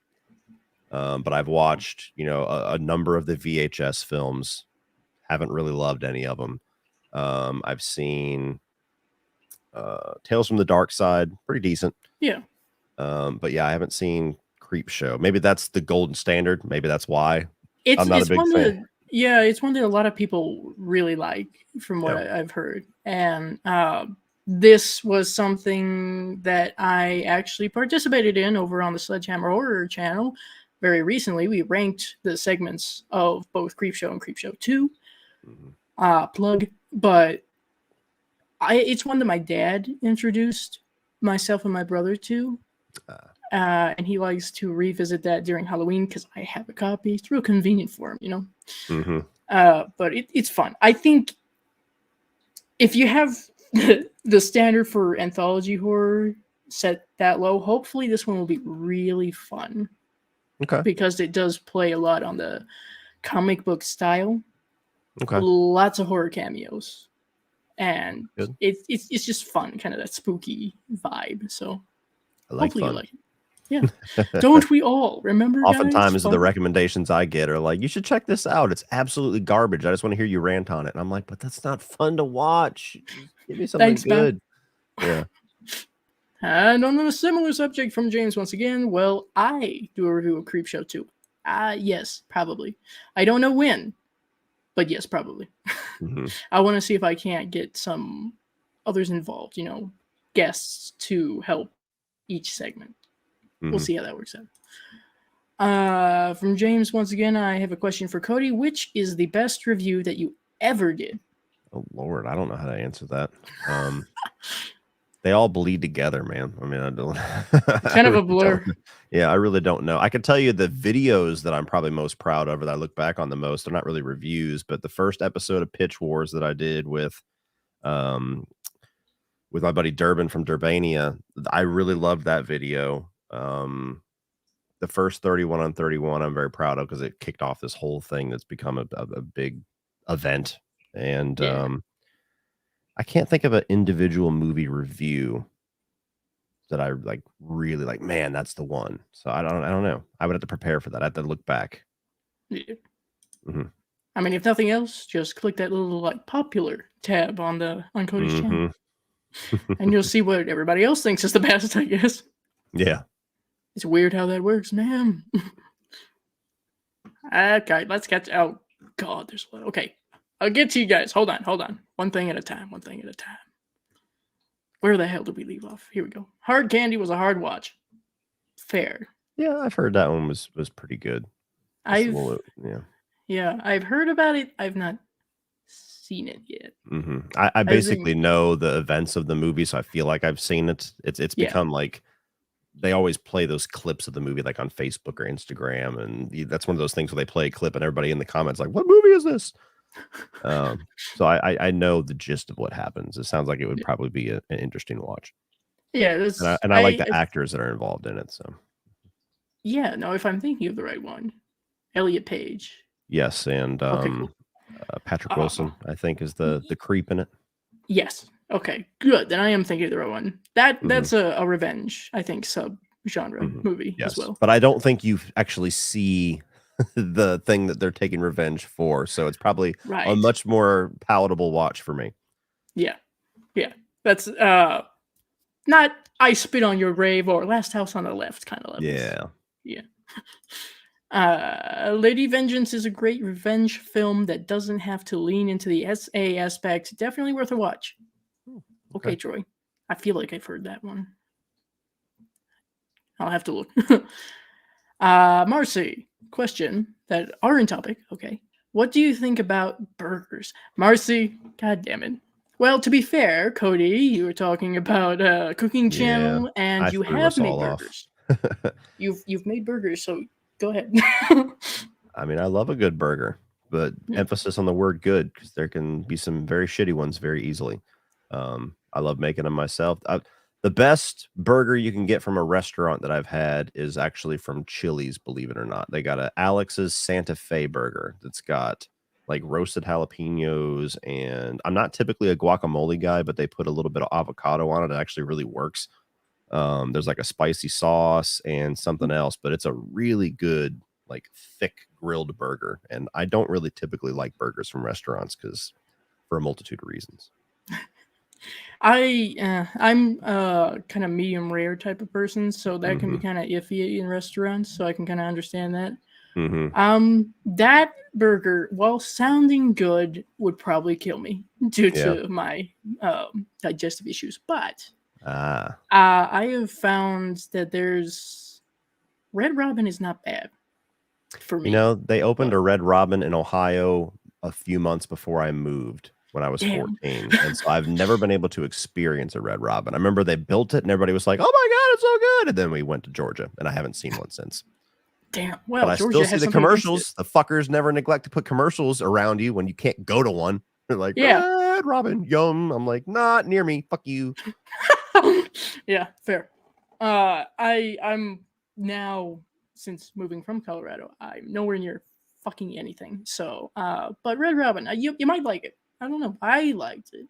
But I've watched, a number of the VHS films. Haven't really loved any of them. I've seen Tales from the Dark Side, pretty decent. Yeah. But yeah, I haven't seen Creepshow. Maybe that's the golden standard. Maybe that's why I'm not a big fan. It's one that a lot of people really like, from what I've heard. And this was something that I actually participated in over on the Sledgehammer Horror channel very recently. We ranked the segments of both Creepshow and Creepshow 2. Plug. But it's one that my dad introduced myself and my brother to. And he likes to revisit that during Halloween because I have a copy. It's real convenient for him, Mm-hmm. But it's fun. I think if you have the standard for anthology horror set that low, hopefully this one will be really fun. Okay. Because it does play a lot on the comic book style. Okay. Lots of horror cameos. And Good. It's just fun, kind of that spooky vibe. So I like hopefully fun. you like it. Yeah. Don't we all? Remember, Oftentimes guys? the recommendations I get are like, you should check this out. It's absolutely garbage. I just want to hear you rant on it. And I'm like, but that's not fun to watch. Give me something good. Yeah. And on a similar subject from James once again, well, I do a review of Creepshow 2. Yes, probably. I don't know when, but yes, probably. Mm-hmm. I want to see if I can't get some others involved, guests to help each segment. Mm-hmm. We'll see how that works out. From James once again, I have a question for Cody. Which is the best review that you ever did? Oh Lord, I don't know how to answer that. They all bleed together, man. I mean, I don't. Kind of a blur. Yeah, I really don't know. I can tell you the videos that I'm probably most proud of, or that I look back on the most. They're not really reviews, but the first episode of Pitch Wars that I did with my buddy Durbin from Durbania, I really loved that video. The first 31 on 31, I'm very proud of, because it kicked off this whole thing that's become a big event. And I can't think of an individual movie review that I like really like. Man, that's the one. So I don't know. I would have to prepare for that. I have to look back. Yeah. Mm-hmm. I mean, if nothing else, just click that little like popular tab on Cody's channel, and you'll see what everybody else thinks is the best, I guess. Yeah. It's weird how that works, man. Okay, let's get to, oh God, there's one. Okay, I'll get to you guys. Hold on. One thing at a time. Where the hell did we leave off? Here we go. Hard Candy was a hard watch. Fair. Yeah, I've heard that one was pretty good. I've heard about it. I've not seen it yet. Mm-hmm. I basically know the events of the movie, so I feel like I've seen it. It's become like they always play those clips of the movie like on Facebook or Instagram, and that's one of those things where they play a clip and everybody in the comments like, what movie is this? So I know the gist of what happens. It sounds like it would probably be an interesting watch. Yeah, and I like the actors that are involved in it. So yeah, no, if I'm thinking of the right one, Elliot Page. Yes, and Okay, cool. Patrick Wilson, I think, is the creep in it. Yes, Okay, good. Then I am thinking of the right one. That's Mhm. a revenge, I think, sub genre Mhm. movie as Yes, well. but I don't think you actually see the thing that they're taking revenge for, so it's probably a Right. much more palatable watch for me. Yeah. Yeah. That's not I Spit on Your Grave or Last House on the Left kind of levels. Yeah. Yeah. Lady Vengeance is a great revenge film that doesn't have to lean into the SA aspect. Definitely worth a watch. Hmm, Okay, okay. Troy. I feel like I've heard that one. I'll have to look. Marcy, question that are in topic. Okay. What do you think about burgers? Marcy, god damn it. Well, to be fair, Cody, you were talking about cooking Yeah, channel and I you threw have us made all off. burgers. You've made burgers, so go ahead. I mean, I love a good burger, but Yeah. emphasis on the word good because there can be some very shitty ones very easily. I love making them myself. The best burger you can get from a restaurant that I've had is actually from Chili's, believe it or not. They got a Alex's Santa Fe burger that's got like roasted jalapenos, and I'm not typically a guacamole guy, but they put a little bit of avocado on it. It actually really works. There's like a spicy sauce and something else, but it's a really good, like thick grilled burger. And I don't really typically like burgers from restaurants because for a multitude of reasons. I'm kind of medium rare type of person, so that can be Hmm. kind of iffy in restaurants. So I can kind of understand that. Hmm. That burger, while sounding good, would probably kill me due Yeah. to my digestive issues. But Ah, I have found that there's Red Robin is not bad for you me. know, they opened But a Red Robin in Ohio a few months before I moved when I was damn, 14. And so I've never been able to experience a Red Robin. I remember they built it and everybody was like, oh my God, it's so good. And then we went to Georgia and I haven't seen one since. damn. But Well, I still Georgia see has the something against it. commercials. The fuckers never neglect to put commercials around you when you can't go to one. They're like, Yeah, Red Robin, yum. I'm like, not near me. Fuck you. yeah, fair. I'm now since moving from Colorado, I'm nowhere near fucking anything. So, but Red Robin, you might like it. I don't know. I liked it,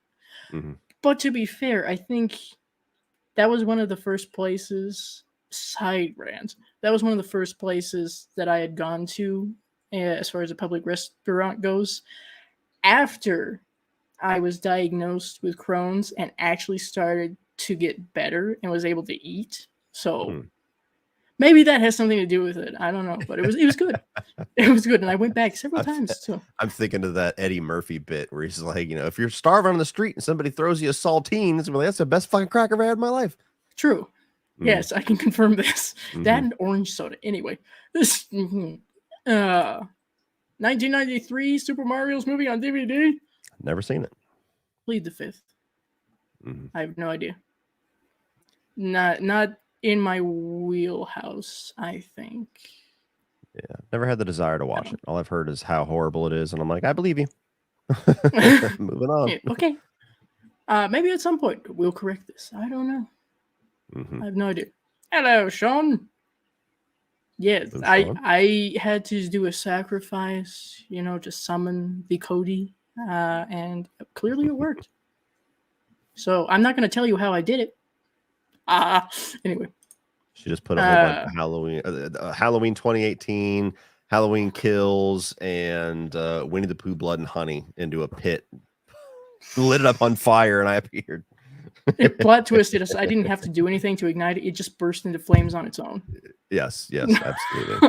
Hmm. but to be fair, I think that was one of the first places. Side rant. That was one of the first places that I had gone to, as far as a public restaurant goes, after I was diagnosed with Crohn's and actually started to get better and was able to eat. So Hmm. maybe that has something to do with it. I don't know, but it was good. It was good, and I went back several I'm, times. So I'm thinking of that Eddie Murphy bit where he's like, if you're starving on the street and somebody throws you a saltine, it's like, that's the best fucking cracker I've ever had in my life. true. Mm-hmm. Yes, I can confirm this. That Mm-hmm. and orange soda. Anyway, this 1993 Super Mario's movie on DVD. Never seen it. Plead the fifth. Hmm. I have no idea. Not in my wheelhouse. I think. Yeah. Never had the desire to watch No. it. All I've heard is how horrible it is. And I'm like, I believe you. Moving on. Yeah, okay. Maybe at some point we'll correct this. I don't know. Hmm. I have no idea. Hello, Sean. Yes, Hello, I Sean. I had to do a sacrifice, to summon the Cody, and clearly it worked. So I'm not going to tell you how I did it. Anyway, She just put a whole bunch uh, of Halloween 2018, Halloween Kills, and Winnie the Pooh Blood and Honey into a pit, lit it up on fire, and I appeared. it plot twisted us. I didn't have to do anything to ignite it. It just burst into flames on its own. Yes, absolutely.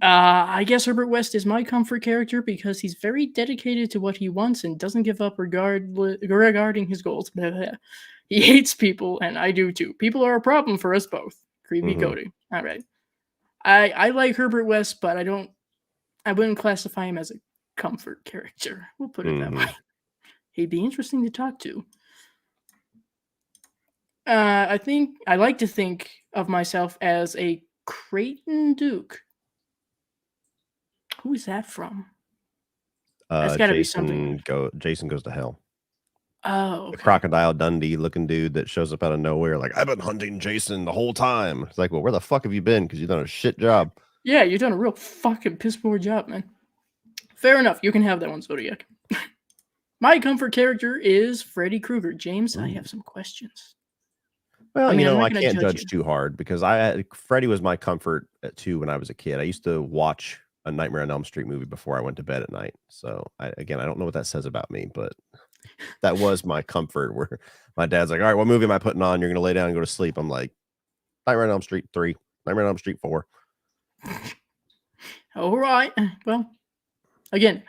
I guess Herbert West is my comfort character because he's very dedicated to what he wants and doesn't give up regarding his goals. He hates people, and I do too. People are a problem for us both. Creepy Hmm. Cody. All right. I like Herbert West, but I wouldn't classify him as a comfort character. We'll put it that way. Hmm. He'd be interesting to talk to. I think I like to think of myself as a Creighton Duke. Who is that from? That's got to be something. Jason Goes to Hell. Oh, The okay. Crocodile Dundee looking dude that shows up out of nowhere, like, I've been hunting Jason the whole time. It's like, well, where the fuck have you been? Because you've done a shit job. Yeah, you've done a real fucking piss poor job, man. Fair enough. You can have that one, Zodiac. My comfort character is Freddy Krueger. James, I Ooh. have some questions. Well, I mean, I'm I not going to can't judge you. judge too hard because Freddy was my comfort too when I was a kid. I used to watch a Nightmare on Elm Street movie before I went to bed at night. So I don't know what that says about me, but that was my comfort. Where my dad's like, "All right, what movie am I putting on? You're gonna lay down and go to sleep." I'm like, Nightmare on Elm Street 3, Nightmare on Elm Street 4. All right. Well, again,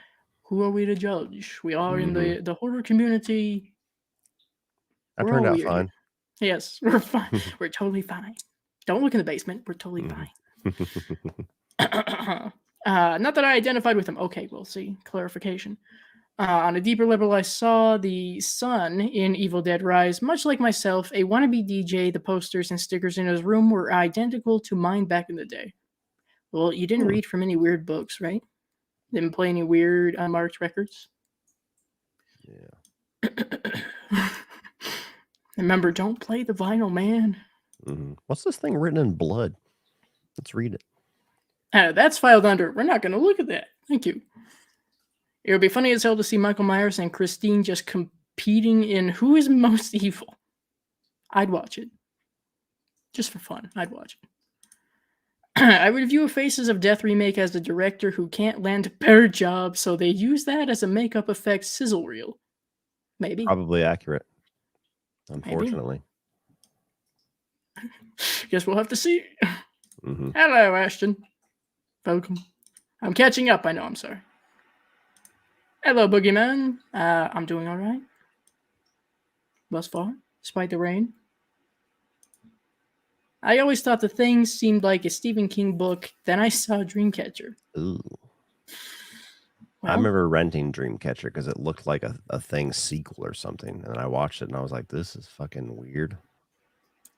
who are we to judge? We are in Mhm. the horror community. I We're turned all out weird here. fine. Yes, we're fine. We're totally fine. Don't look in the basement. We're totally Mhm. fine. Not that I identified with him. Okay, we'll see. Clarification. On a deeper level, I saw the son in Evil Dead Rise. Much like myself, a wannabe DJ, the posters and stickers in his room were identical to mine back in the day. Well, you didn't Hmm. read from any weird books, right? Didn't play any weird unmarked records? Yeah. Remember, don't play the vinyl, man. What's this thing written in blood? Let's read it. That's filed under. We're not going to look at that. Thank you. It would be funny as hell to see Michael Myers and Christine just competing in who is most evil. I'd watch it. Just for fun. I'd watch it. I would view a Faces of Death remake as the director who can't land a better job, so they use that as a makeup effect sizzle reel. Maybe. Probably accurate. Maybe. Unfortunately. Guess we'll have to see. Mhm. Hello, Ashton. Welcome. I'm catching up. I know. I'm sorry. Hello, Boogeyman. I'm doing all right. Thus far, despite the rain. I always thought the Thing seemed like a Stephen King book. Then I saw Dreamcatcher. Ooh. I Well, remember renting Dreamcatcher because it looked like a Thing sequel or something, and I watched it and I was like, "This is fucking weird."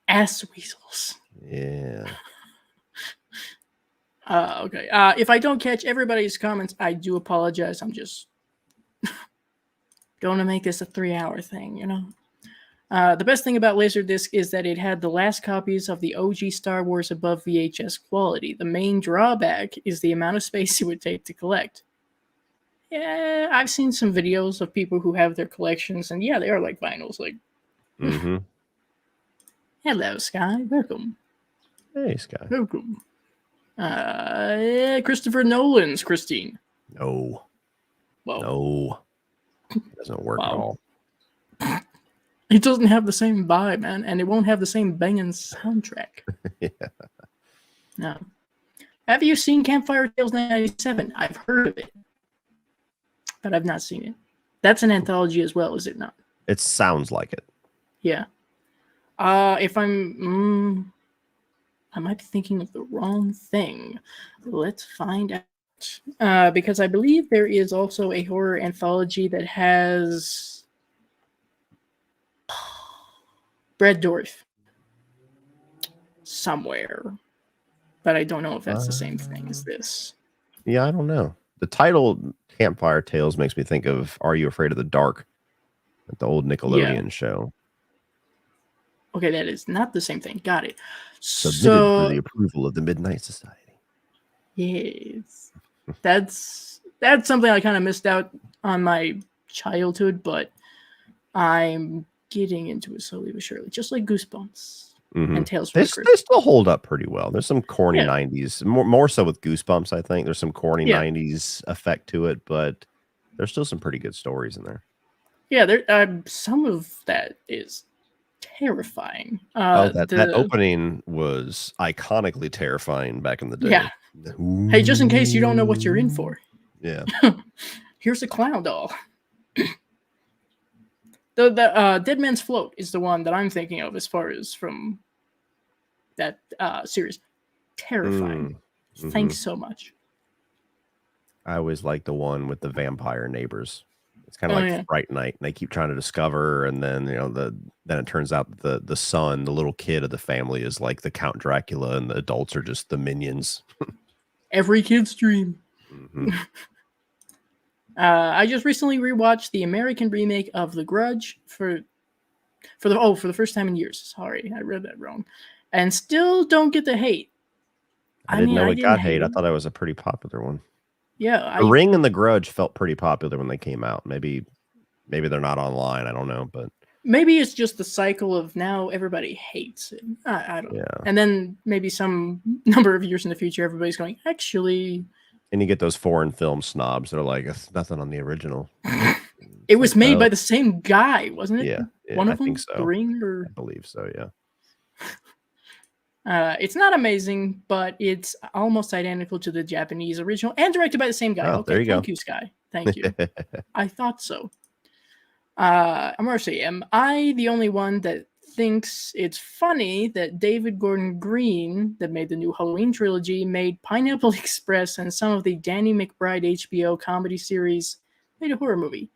ass weasels. Yeah. Okay. If I don't catch everybody's comments, I do apologize. I'm just going to make this a 3-hour thing, you know? The best thing about Laserdisc is that it had the last copies of the OG Star Wars above VHS quality. The main drawback is the amount of space it would take to collect. Yeah, I've seen some videos of people who have their collections, and yeah, they are like vinyls. Like, Mm-hmm. hello, Sky. Welcome. Hey, Sky. Welcome. Christopher Nolan's Christine. No. Well, No. It doesn't work at all. It doesn't have the same vibe, man, and it won't have the same banging soundtrack. Yeah. No. Have you seen Campfire Tales 1997? I've heard of it, but I've not seen it. That's an anthology as well, is it not? It sounds like it. Yeah. If I might be thinking of the wrong thing. Let's find out. Because I believe there is also a horror anthology that has Brad Dourif somewhere, but I don't know if that's the same thing as this. Yeah, I don't know. The title Campfire Tales makes me think of Are You Afraid of the Dark? The old Nickelodeon show. Okay, that is not the same thing. Got it. Submitted for the approval of the Midnight Society. Yes. That's something I kind of missed out on my childhood, but I'm getting into it slowly but surely, just like Goosebumps and Tales from the Crypt. They still hold up pretty well. There's some corny 90s, more so with Goosebumps, I think. There's some corny 90s effect to it, but there's still some pretty good stories in there. Yeah, there some of that is terrifying. That opening was iconically terrifying back in the day. Yeah. Ooh. Hey, just in case you don't know what you're in for. Yeah. Here's a clown doll. The Dead Man's Float is the one that I'm thinking of as far as from that series. Terrifying. Thanks so much. I always like the one with the vampire neighbors. It's kind of like Fright Night, and they keep trying to discover, and then then it turns out the son, the little kid of the family, is like the Count Dracula, and the adults are just the minions. Every kid's dream. I just recently rewatched the American remake of The Grudge for the first time in years. Sorry, I read that wrong, and still don't get the hate. I didn't know it got hate. I thought it was a pretty popular one. Yeah, The Ring and The Grudge felt pretty popular when they came out. Maybe maybe they're not online. I don't know, but maybe it's just the cycle of now everybody hates it. I don't know. yeah. And then maybe some number of years in the future, everybody's going, actually, And you get those foreign film snobs that are like, it's nothing on the original. it It's was like, made by well, the same guy, wasn't it? yeah, One I of think them, so. The Ring, I or believe so. Yeah. it's not amazing, but it's almost identical to the Japanese original and directed by the same guy. Oh, Okay, there you thank go. you, Sky. Thank you. I thought so. I'm gonna say, am I the only one that thinks it's funny that David Gordon Green, that made the new Halloween trilogy, made Pineapple Express and some of the Danny McBride HBO comedy series, made a horror movie?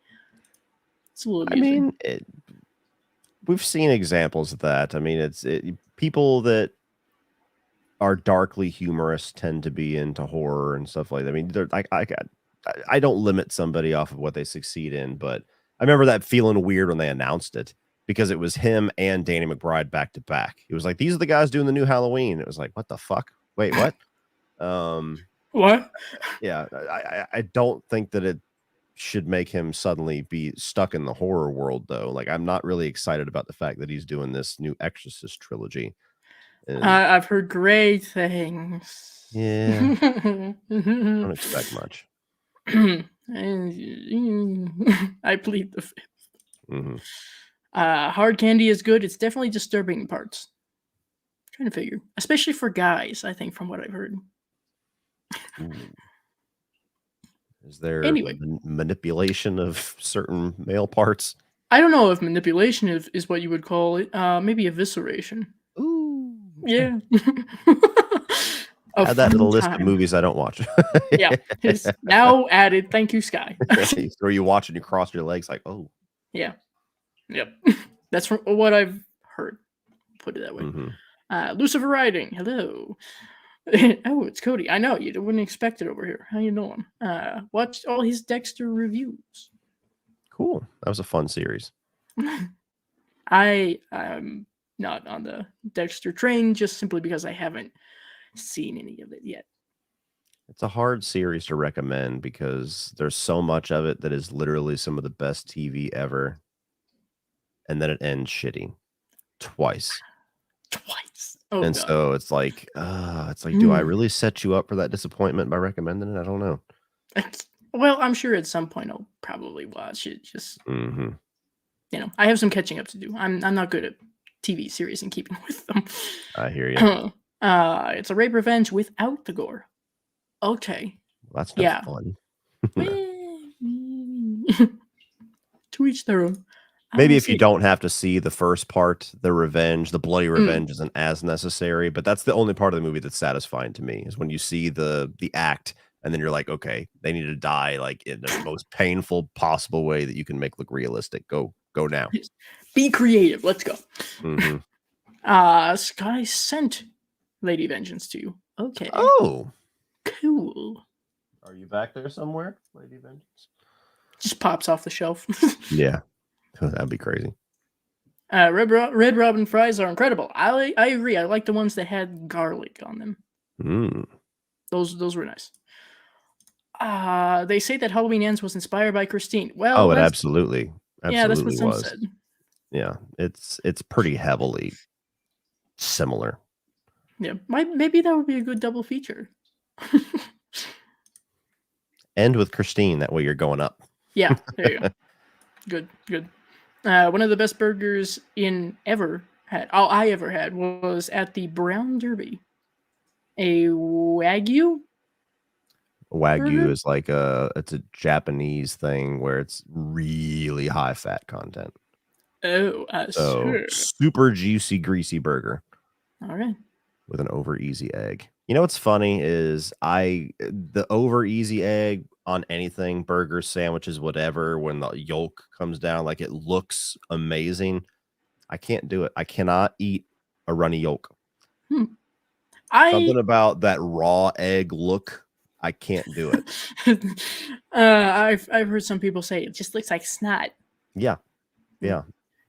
It's a little I amusing. mean, we've seen examples of that. I mean, people that are darkly humorous tend to be into horror and stuff like that. I mean, I don't limit somebody off of what they succeed in, but I remember that feeling weird when they announced it because it was him and Danny McBride back to back. It was like, these are the guys doing the new Halloween. It was like, what the fuck? Wait, what? What? Yeah, I don't think that it should make him suddenly be stuck in the horror world, though. Like, I'm not really excited about the fact that he's doing this new Exorcist trilogy. And I've heard great things. yeah, don't expect much. I plead the fifth. Mm-hmm. Hard candy is good. It's definitely disturbing in parts. Trying to figure, especially for guys. I think from what I've heard. Is there Anyway, manipulation of certain male parts? I don't know if manipulation is what you would call it. Maybe evisceration. Ooh, okay. Yeah. Add that to the fun list of time. movies I don't watch. Yeah, it's now added. Thank you, Sky. Or you watch and you cross your legs like, oh. Yeah. Yep. That's from what I've heard. Put it that way. Mm-hmm. Lucifer Riding. Hello. Oh, it's Cody. I know you wouldn't expect it over here. How you doing? Watched all his Dexter reviews. Cool. That was a fun series. I'm not on the Dexter train just simply because I haven't seen any of it yet. It's a hard series to recommend because there's so much of it that is literally some of the best TV ever. And then it ends shitty twice. Oh, and God. So it's like, do I really set you up for that disappointment by recommending it? I don't know. Well, I'm sure at some point I'll probably watch it. Just Mm-hmm. I have some catching up to do. I'm not good at TV series and keeping with them. I hear you. It's a rape revenge without the gore. Okay. Well, that's no fun. To each their own. Maybe if you don't have to see the first part, the bloody revenge isn't as necessary, but that's the only part of the movie that's satisfying to me is when you see the act and then you're like, okay, they need to die like in the most painful possible way that you can make look realistic. Go now. Be creative. Let's go. Mm-hmm. Sky sent Lady Vengeance to you. Okay. Oh. Cool. Are you back there somewhere, Lady Vengeance? Just pops off the shelf. Yeah. That'd be crazy. Red Robin fries are incredible. I agree. I like the ones that had garlic on them. Those were nice. They say that Halloween Ends was inspired by Christine. Well, it absolutely yeah, that's what some was. said. Yeah, it's pretty heavily similar. Yeah, maybe that would be a good double feature. End with Christine. That way you're going up. Yeah, there you go. Good. One of the best burgers I ever had was at the Brown Derby. A Wagyu? Wagyu is like it's a Japanese thing where it's really high fat content. Oh, so super juicy, greasy burger. All right. With an over easy egg. You know what's funny is the over easy egg on anything, burgers, sandwiches, whatever, when the yolk comes down, like it looks amazing. I can't do it. I cannot eat a runny yolk. Something about that raw egg look. I can't do it. I've heard some people say it just looks like snot. Yeah.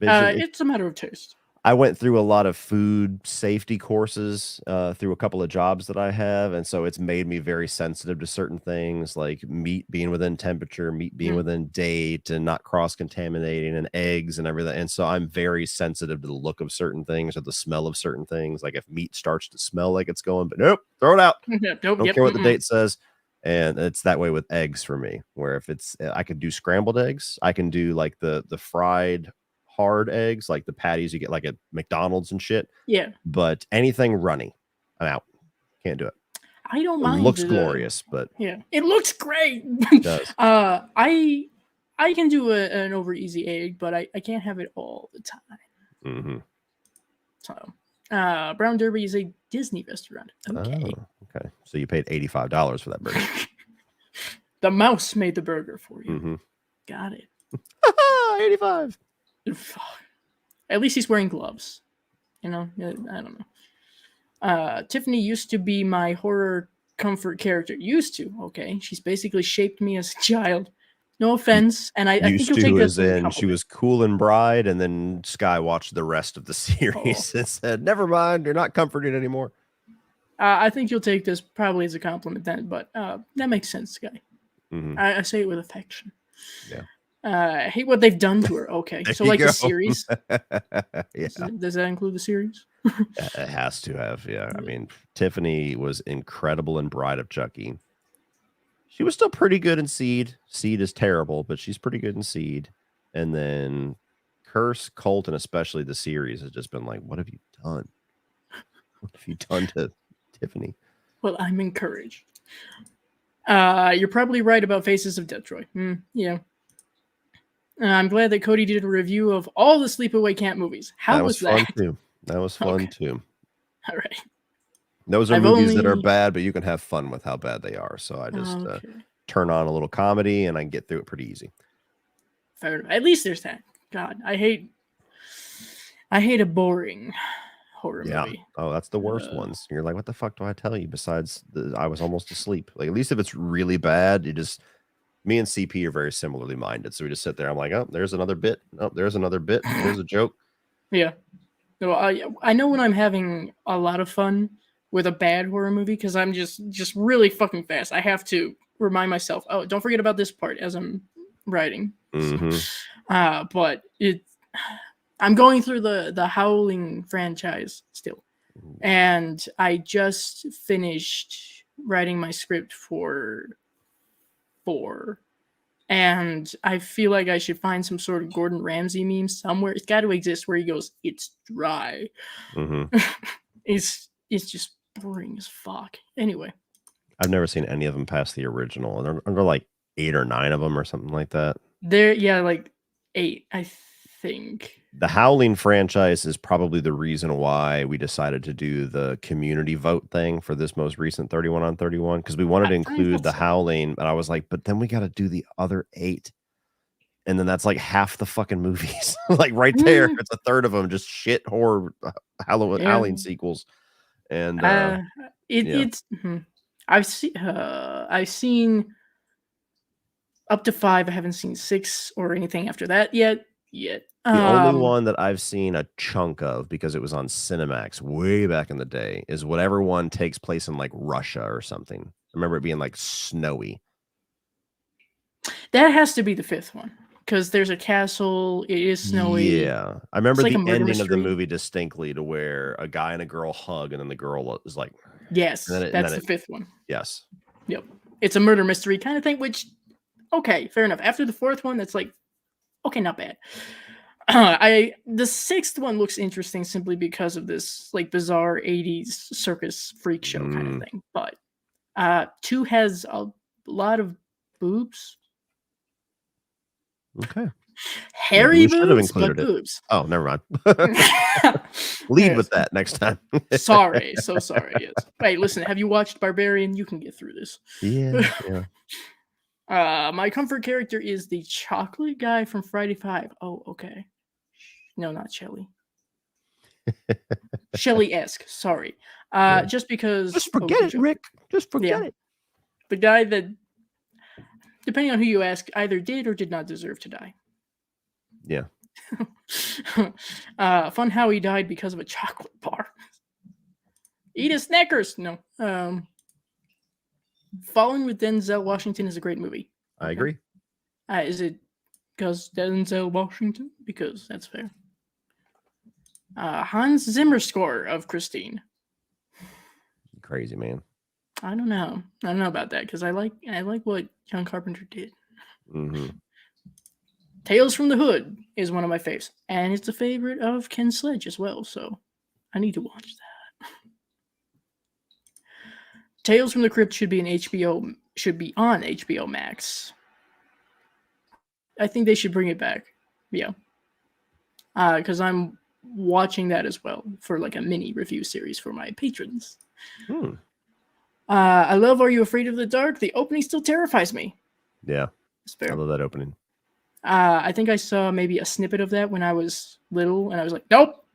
It's a matter of taste. I went through a lot of food safety courses through a couple of jobs that I have, and so it's made me very sensitive to certain things, like meat being within temperature, meat being Mm. within date, and not cross-contaminating, and eggs and everything. And so I'm very sensitive to the look of certain things or the smell of certain things. Like if meat starts to smell like it's going, but nope, throw it out. Nope, Don't yep, care what the date says. And it's that way with eggs for me, where if it's I could do scrambled eggs, I can do like the fried hard eggs, like the patties you get like at McDonald's and shit. Yeah. But anything runny, I'm out. Can't do it. I don't It mind. looks glorious, but Yeah, it looks great. it does. I can do an over easy egg, but I can't have it all the time. Mm-hmm. So, Brown Derby is a Disney restaurant. Okay. Oh, okay. So you paid $85 for that burger. The mouse made the burger for you. Mm-hmm. Got it. 85. At least he's wearing gloves. You know, I don't know. Tiffany used to be my horror comfort character. Used to, okay. She's basically shaped me as a child. No offense, and I think Used you'll take to that as as a in she compliment. was cool and bride, and then Sky watched the rest of the series and said, "Never mind, you're not comforted anymore." I think you'll take this probably as a compliment then, but that makes sense, Guy. Mm-hmm. I say it with affection. Yeah. I hate what they've done to her. Okay, There so you like go. the series. Yeah. Does that include the series? It has to have, yeah. I mean, Tiffany was incredible in Bride of Chucky. She was still pretty good in Seed. Seed is terrible, but she's pretty good in Seed. And then Curse, Cult, and especially the series has just been like, what have you done? What have you done to Tiffany? Well, I'm encouraged. You're probably right about Faces of Detroit. Yeah. I'm glad that Cody did a review of all the Sleepaway Camp movies. How was that? Fun too. That was fun too. All right. Those are movies that are bad, but you can have fun with how bad they are. So I just turn on a little comedy and I can get through it pretty easy. Fair enough. At least there's that. God, I hate a boring horror movie. Oh, that's the worst ones. You're like, what the fuck do I tell you? Besides, I was almost asleep. Like, at least if it's really bad, me and CP are very similarly minded. So we just sit there. I'm like, oh, there's another bit. Oh, there's another bit. There's a joke. Yeah. No, I know when I'm having a lot of fun with a bad horror movie because I'm just really fucking fast. I have to remind myself, oh, don't forget about this part as I'm writing. Mm-hmm. But I'm going through the Howling franchise still. And I just finished writing my script for 4. And I feel like I should find some sort of Gordon Ramsay meme somewhere. It's got to exist where he goes, "It's dry." Mm-hmm. It's just boring as fuck. Anyway, I've never seen any of them past the original, and there are like 8 or 9 of them or something like that. Like 8, I think. The Howling franchise is probably the reason why we decided to do the community vote thing for this most recent 31 on 31, because we wanted to include the Howling, and I was like, but then we got to do the other 8, and then that's like half the fucking movies. Like right there, it's a third of them, just shit horror Howling sequels. And it's I've seen up to 5. I haven't seen 6 or anything after that yet. The only one that I've seen a chunk of, because it was on Cinemax way back in the day, is whatever one takes place in like Russia or something. I remember it being like snowy. That has to be the 5th one, because there's a castle. It is snowy. Yeah, I remember the ending of the movie distinctly, to where a guy and a girl hug, and then the girl is like, yes, that's the 5th one. Yes. Yep. It's a murder mystery kind of thing, which, okay, fair enough. After the 4th one, that's like, okay, not bad. The 6th one looks interesting simply because of this like bizarre 80s circus freak show kind of thing. But 2 has a lot of boobs. Okay. Hairy boobs, but boobs. Oh, never mind. Lead with that next time. Sorry. Yes. Hey, listen, have you watched Barbarian? You can get through this. Yeah. My comfort character is the chocolate guy from Friday 5. Oh, okay. No, not Shelly. Shelly-esque. Sorry. Just because. Just forget it, Rick. Just forget it. The guy that, depending on who you ask, either did or did not deserve to die. Yeah. Fun how he died because of a chocolate bar. Eat a Snickers. No. Falling with Denzel Washington is a great movie. I agree. Is it because Denzel Washington? Because that's fair. Hans Zimmer score of Christine. Crazy, man. I don't know. I don't know about that because I like what John Carpenter did. Mm-hmm. Tales from the Hood is one of my faves, and it's a favorite of Ken Sledge as well. So I need to watch that. Tales from the Crypt should be on HBO Max. I think they should bring it back. Yeah, because I'm watching that as well for like a mini review series for my patrons. I love Are You Afraid of the Dark? The opening still terrifies me. Yeah, I love that opening. I think I saw maybe a snippet of that when I was little, and I was like, nope.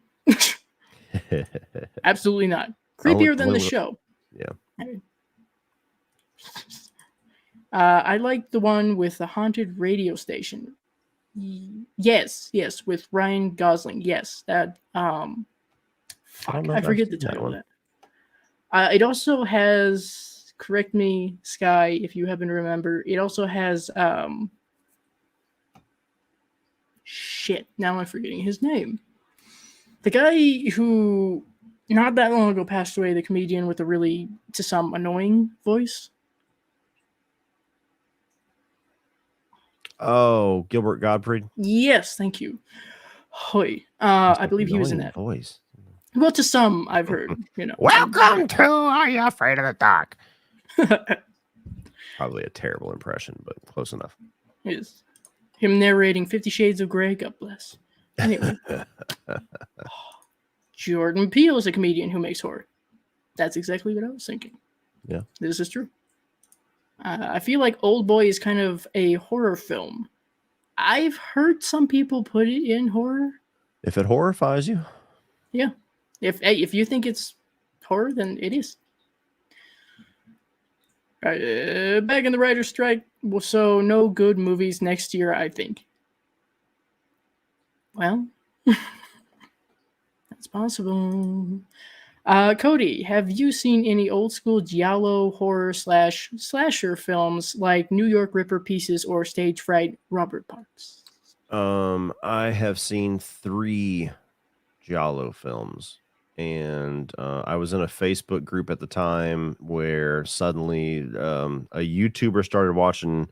Absolutely not. Creepier than the show. Yeah. I like the one with the haunted radio station. Yes, with Ryan Gosling. Yes, that. I forget the title of that. It also has. Correct me, Sky, if you happen to remember. It also has. Shit! Now I'm forgetting his name. The guy who not that long ago passed away, the comedian with a really, to some, annoying voice. Oh, Gilbert Gottfried. Yes, thank you. Hoy. I believe he was in that voice. Well, to some, I've heard. Welcome to Are You Afraid of the Dark? Probably a terrible impression, but close enough. Is him narrating 50 Shades of Grey. God bless. Anyway, Jordan Peele is a comedian who makes horror. That's exactly what I was thinking. Yeah, this is true. I feel like Old Boy is kind of a horror film. I've heard some people put it in horror. If it horrifies you. Yeah. If you think it's horror, then it is. Back in the writer's strike, so no good movies next year, I think. Well, that's possible. Cody, have you seen any old school giallo horror / slasher films like New York Ripper Pieces or Stage Fright Robert Parks? I have seen 3 giallo films. And I was in a Facebook group at the time where suddenly a YouTuber started watching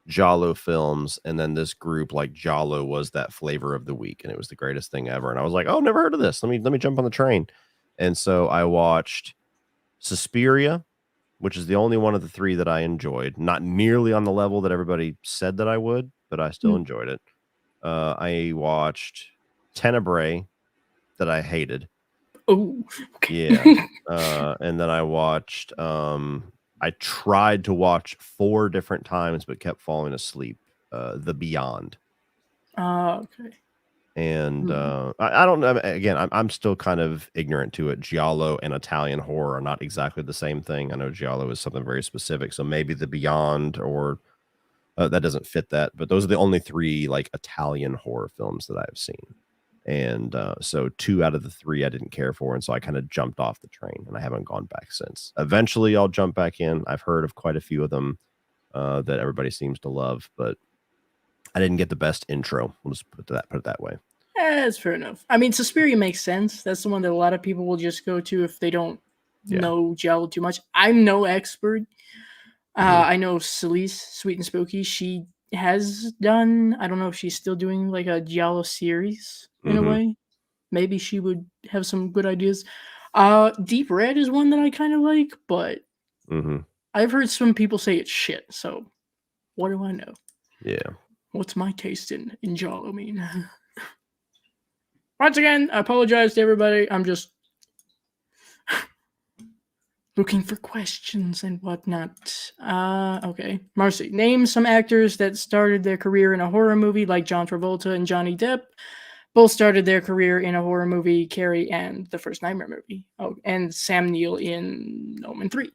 giallo films, and then this group, like, giallo was that flavor of the week, and it was the greatest thing ever. And I was like, oh, never heard of this. Let me jump on the train. And so I watched Suspiria, which is the only one of the 3 that I enjoyed. Not nearly on the level that everybody said that I would, but I still enjoyed it. I watched Tenebrae, that I hated. Oh, okay. Yeah. And then I watched, I tried to watch 4 different times, but kept falling asleep. The Beyond. Okay. And I don't know. Again, I'm still kind of ignorant to it. Giallo and Italian horror are not exactly the same thing. I know Giallo is something very specific, so maybe The Beyond or that doesn't fit that. But those are the only 3 like Italian horror films that I've seen. And so 2 out of the 3 I didn't care for, and so I kind of jumped off the train, and I haven't gone back since. Eventually, I'll jump back in. I've heard of quite a few of them that everybody seems to love, but I didn't get the best intro. We'll just put it that way. That's fair enough. I mean, Suspiria makes sense. That's the one that a lot of people will just go to if they don't know giallo too much. I'm no expert. I know Celise, Sweet and Spooky, she has done, I don't know if she's still doing like a giallo series in a way. Maybe she would have some good ideas. Deep Red is one that I kind of like, but I've heard some people say it's shit, so what do I know? Yeah. What's my taste in giallo mean? Once again, I apologize to everybody. I'm just looking for questions and whatnot. Okay. Marcy, name some actors that started their career in a horror movie like John Travolta and Johnny Depp. Both started their career in a horror movie, Carrie and the first Nightmare movie. Oh, and Sam Neill in Omen 3.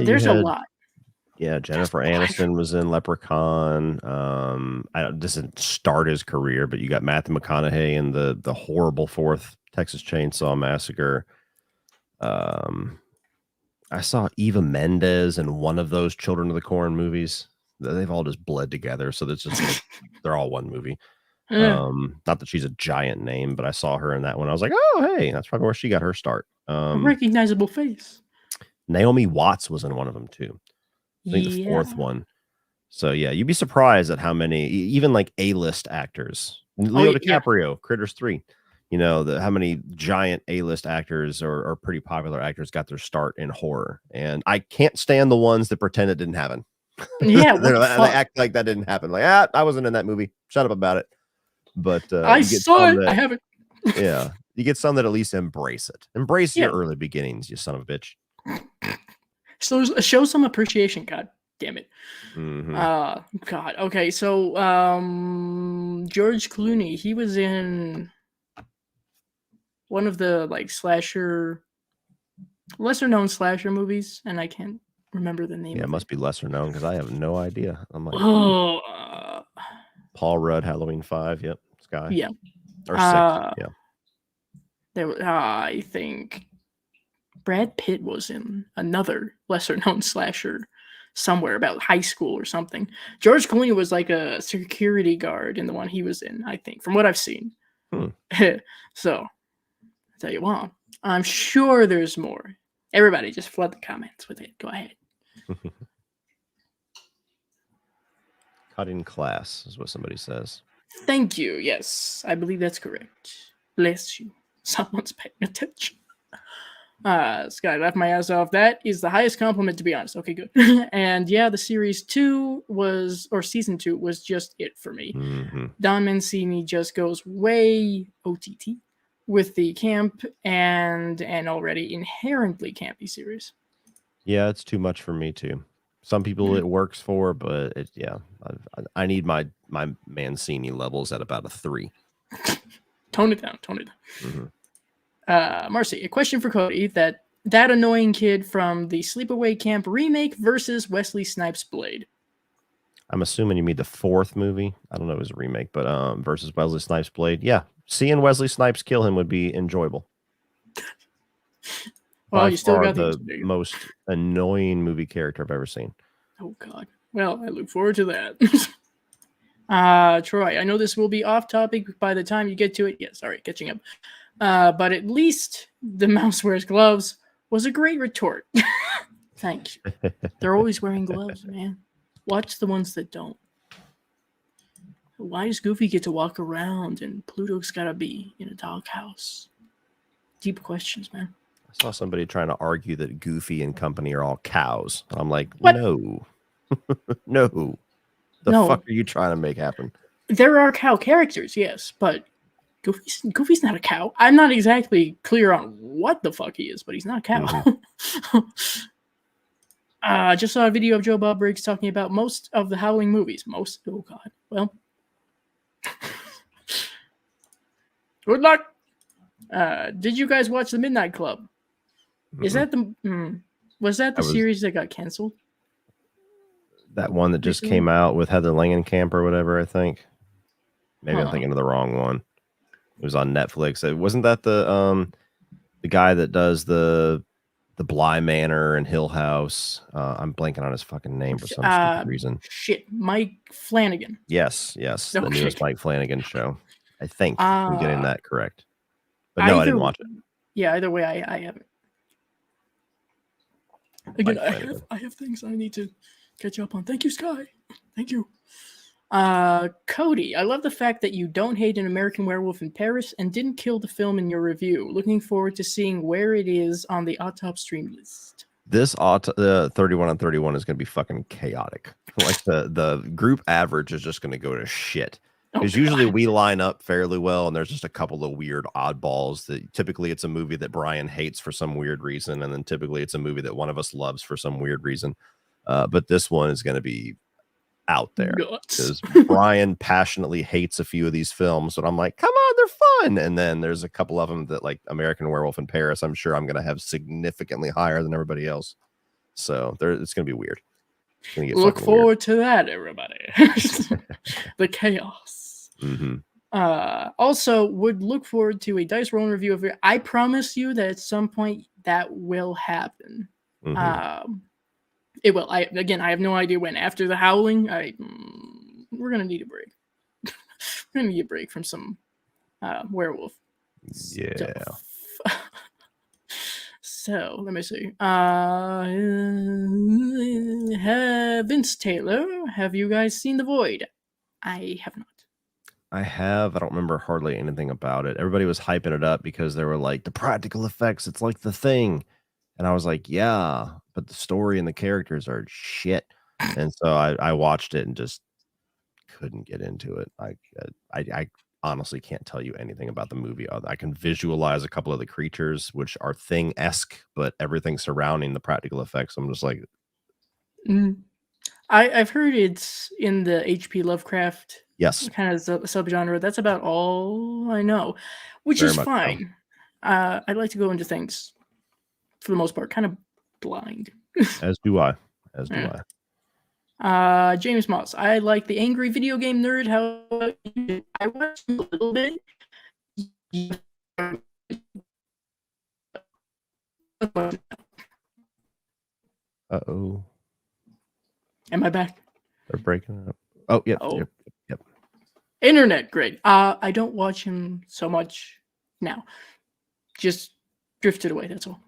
There's a lot. Yeah, Jennifer Aniston was in Leprechaun. This didn't start his career, but you got Matthew McConaughey in the horrible fourth Texas Chainsaw Massacre. I saw Eva Mendes in one of those Children of the Corn movies. They've all just bled together, so that's just like they're all one movie. Not that she's a giant name, but I saw her in that one. I was like, oh, hey, that's probably where she got her start. A recognizable face. Naomi Watts was in one of them too. I think the fourth one. So yeah, you'd be surprised at how many, even like A-list actors. Leo DiCaprio, Critters 3. You know, how many giant A-list actors or pretty popular actors got their start in horror. And I can't stand the ones that pretend it didn't happen. Yeah, they act like that didn't happen. Like, I wasn't in that movie. Shut up about it. But I saw it. I haven't. Yeah, you get some that at least embrace it. Embrace your early beginnings, you son of a bitch. So show some appreciation. God damn it. Mm-hmm. God. Okay, so George Clooney, he was in one of the like lesser known slasher movies, and I can't remember the name. Yeah, it must be lesser known because I have no idea. I'm like, Paul Rudd, Halloween 5. Yep, Sky. Yeah, or 6. Yeah, there. I think Brad Pitt was in another lesser known slasher somewhere about high school or something. George Clooney was like a security guard in the one he was in, I think, from what I've seen. So, I'll tell you what, I'm sure there's more. Everybody just flood the comments with it. Go ahead. Cutting class is what somebody says. Thank you. Yes, I believe that's correct. Bless you. Someone's paying attention. Scott, I laughed my ass off. That is the highest compliment, to be honest. Okay, good. And yeah, the season 2 was just it for me. Don Mancini just goes way OTT with the camp and an already inherently campy series. Yeah, it's too much for me too. Some people it works for, but I need my Mancini levels at about a 3. Tone it down. Marcy, a question for Cody. That annoying kid from the Sleepaway Camp remake versus Wesley Snipes' Blade. I'm assuming you mean the 4th movie. I don't know if it was a remake, but versus Wesley Snipes' Blade. Yeah, seeing Wesley Snipes kill him would be enjoyable. Well, you still got the most annoying movie character I've ever seen. Oh God. Well, I look forward to that. Troy, I know this will be off topic by the time you get to it. Yeah, sorry, catching up. But at least the mouse wears gloves was a great retort. Thank you. They're always wearing gloves, man. Watch the ones that don't. Why does Goofy get to walk around and Pluto's gotta be in a doghouse? Deep questions, man. I saw somebody trying to argue that Goofy and company are all cows. I'm like, what? No. No. The fuck are you trying to make happen? There are cow characters, yes, but Goofy's not a cow. I'm not exactly clear on what the fuck he is, but he's not a cow. Just saw a video of Joe Bob Briggs talking about most of the Howling movies. Most? Oh, God. Well. Good luck. Did you guys watch The Midnight Club? Is that was that the series that got canceled? That one that just came out with Heather Langenkamp or whatever, I think. Maybe I'm thinking of the wrong one. It was on Netflix. Wasn't that the guy that does the Bly Manor and Hill House? I'm blanking on his fucking name for some stupid reason. Shit, Mike Flanagan. Yes, the newest Mike Flanagan show. I think I'm getting that correct. But no, I didn't watch it. Yeah, either way, I haven't. Again, I have things I need to catch up on. Thank you, Sky. Thank you. Cody, I love the fact that you don't hate An American Werewolf in Paris and didn't kill the film in your review. Looking forward to seeing where it is on the Autop stream list. This 31 on 31 is going to be fucking chaotic. Like the group average is just going to go to shit. Because usually we line up fairly well, and there's just a couple of weird oddballs that typically it's a movie that Brian hates for some weird reason, and then typically it's a movie that one of us loves for some weird reason. But this one is going to be out there because Brian passionately hates a few of these films, but I'm like, come on, they're fun. And then there's a couple of them that, like American Werewolf in Paris, I'm sure I'm going to have significantly higher than everybody else. So it's going to be weird. It's gonna get Look fucking weird. forward to that, everybody. The chaos. Mm-hmm. Also, would look forward to a dice roll review of it. I promise you that at some point that will happen. Mm-hmm. It will. I have no idea when. After the Howling, we're gonna need a break. We're gonna need a break from some werewolf Yeah. stuff. So let me see. Vince Taylor, have you guys seen The Void? I have not. I have. I don't remember hardly anything about it. Everybody was hyping it up because they were like, the practical effects, it's like The Thing. And I was like, yeah, but the story and the characters are shit. And so I watched it and just couldn't get into it. I honestly can't tell you anything about the movie. I can visualize a couple of the creatures, which are Thing-esque, but everything surrounding the practical effects, I'm just like, Mm. I've heard it's in the H.P. Lovecraft yes, kind of subgenre. That's about all I know, which very is much so. fine. I'd like to go into things for the most part kind of blind. As do I. As do Yeah. I. James Moss, I like the angry video game nerd. How I watched a little bit. Uh-oh. Am I back? They're breaking up. Oh, yep. Oh. Yep. Internet, great. I don't watch him so much now. Just drifted away, that's all.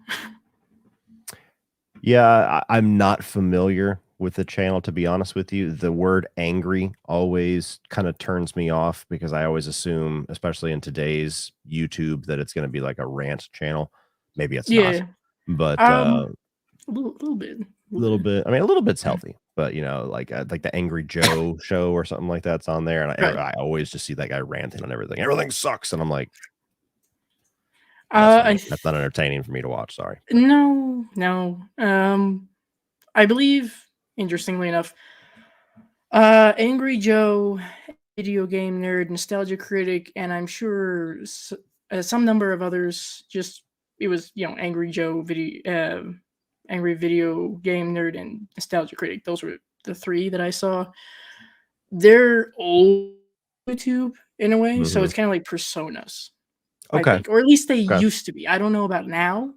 Yeah, I'm not familiar with the channel, to be honest with you. The word angry always kind of turns me off because I always assume, especially in today's YouTube, that it's going to be like a rant channel. Maybe it's not, but a little bit. little bit. I mean, a little bit's healthy, but like the Angry Joe show or something like that's on there, and I always just see that guy ranting on everything. Everything sucks, and I'm like, that's not entertaining for me to watch. Sorry. No. I believe, interestingly enough, Angry Joe, video game nerd, nostalgia critic, and I'm sure some number of others. Just it was Angry Joe, angry video game nerd, and nostalgia critic. Those were the three that I saw. They're old YouTube in a way, so it's kind of like personas. I Okay. think, or at least they used to be. I don't know about now.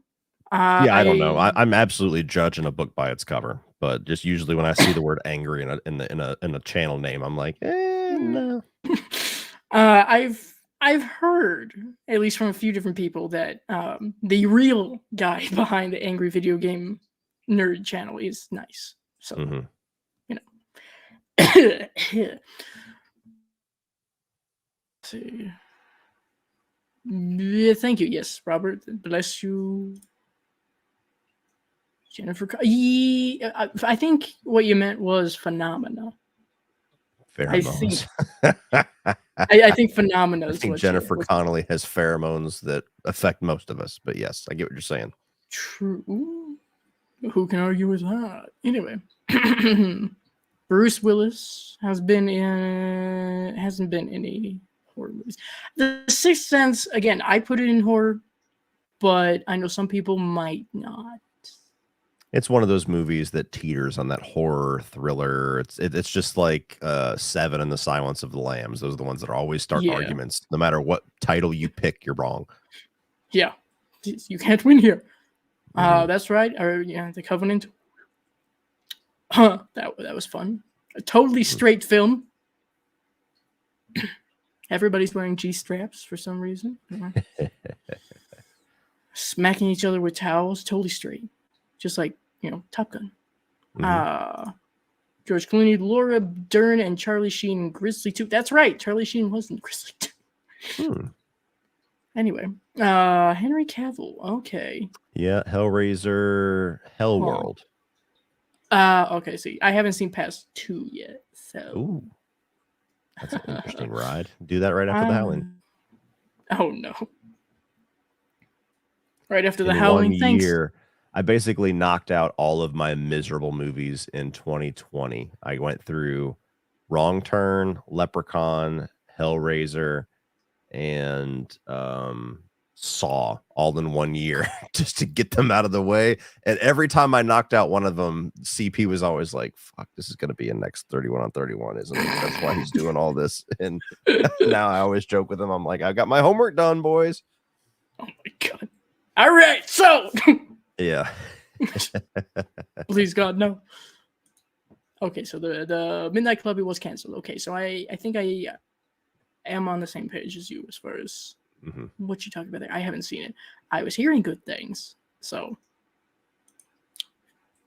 Yeah, I don't know. I'm absolutely judging a book by its cover, but just usually when I see the word angry in a channel name, I'm like, no. I've heard, at least from a few different people, that the real guy behind the Angry Video Game Nerd channel is nice. So, see. Yeah, thank you. Yes, Robert. Bless you. Jennifer. I think what you meant was phenomena. Pheromones. I think phenomena is what Jennifer Connelly has pheromones that affect most of us, but yes, I get what you're saying. True. Who can argue with that? Anyway, Bruce Willis hasn't been in any horror movies. The Sixth Sense, again, I put it in horror, but I know some people might not. It's one of those movies that teeters on that horror thriller. It's just like Seven and the Silence of the Lambs. Those are the ones that always start arguments. No matter what title you pick, you're wrong. Yeah, you can't win here. That's right. Or The Covenant. That was fun. A totally straight film. Everybody's wearing G-straps for some reason. Smacking each other with towels, totally straight. Just like, Top Gun. George Clooney, Laura Dern, and Charlie Sheen in Grizzly 2. That's right. Charlie Sheen was in Grizzly 2. Anyway, Henry Cavill. Okay. Yeah, Hellraiser, Hellworld. Okay, see, I haven't seen past 2 yet, so. Ooh. That's an interesting ride. Do that right after the Howling. Oh, no. Right after the Howling, thanks. Year, I basically knocked out all of my miserable movies in 2020. I went through Wrong Turn, Leprechaun, Hellraiser, and Saw all in 1 year just to get them out of the way. And every time I knocked out one of them, CP was always like, fuck, this is going to be a next 31 on 31, isn't it? That's why he's doing all this. And now I always joke with him. I'm like, I got my homework done, boys. Oh my God. All right. So, yeah. Please God, no. Okay. So the Midnight Club was canceled. Okay. So I think I am on the same page as you as far as what you talking about there. I haven't seen it. I was hearing good things. So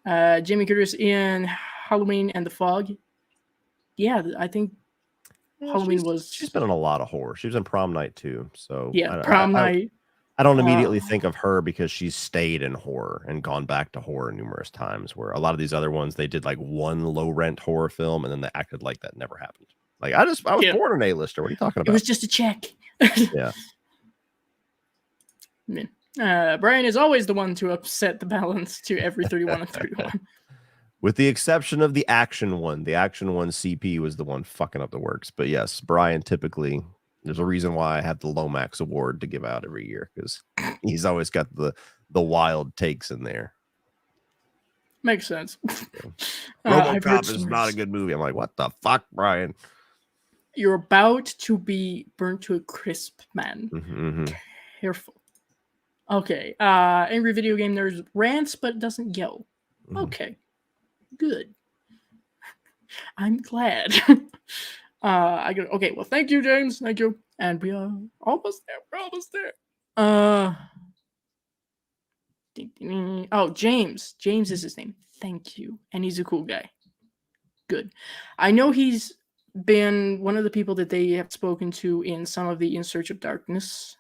Jamie Curtis in Halloween and the Fog. Yeah, I think Halloween she's been in a lot of horror. She was in Prom Night too. So yeah, Prom Night. I don't immediately think of her because she's stayed in horror and gone back to horror numerous times, where a lot of these other ones, they did like one low rent horror film and then they acted like that never happened. Like I was born an A-lister. What are you talking about? It was just a check. Yeah. Brian is always the one to upset the balance to every 31 and 31. With the exception of the action one. The action one, CP, was the one fucking up the works. But yes, Brian typically, there's a reason why I have the Lomax Award to give out every year, because he's always got the wild takes in there. Makes sense. RoboCop is not a good movie. I'm like, what the fuck, Brian? You're about to be burnt to a crisp, man. Careful. Okay. Angry Video Game Nerds rants but doesn't yell. Okay. Good. I'm glad. Okay, well, thank you, James. Thank you. And we are almost there. We're almost there. Oh, James. James is his name. Thank you. And he's a cool guy. Good. I know he's been one of the people that they have spoken to in some of the In Search of Darkness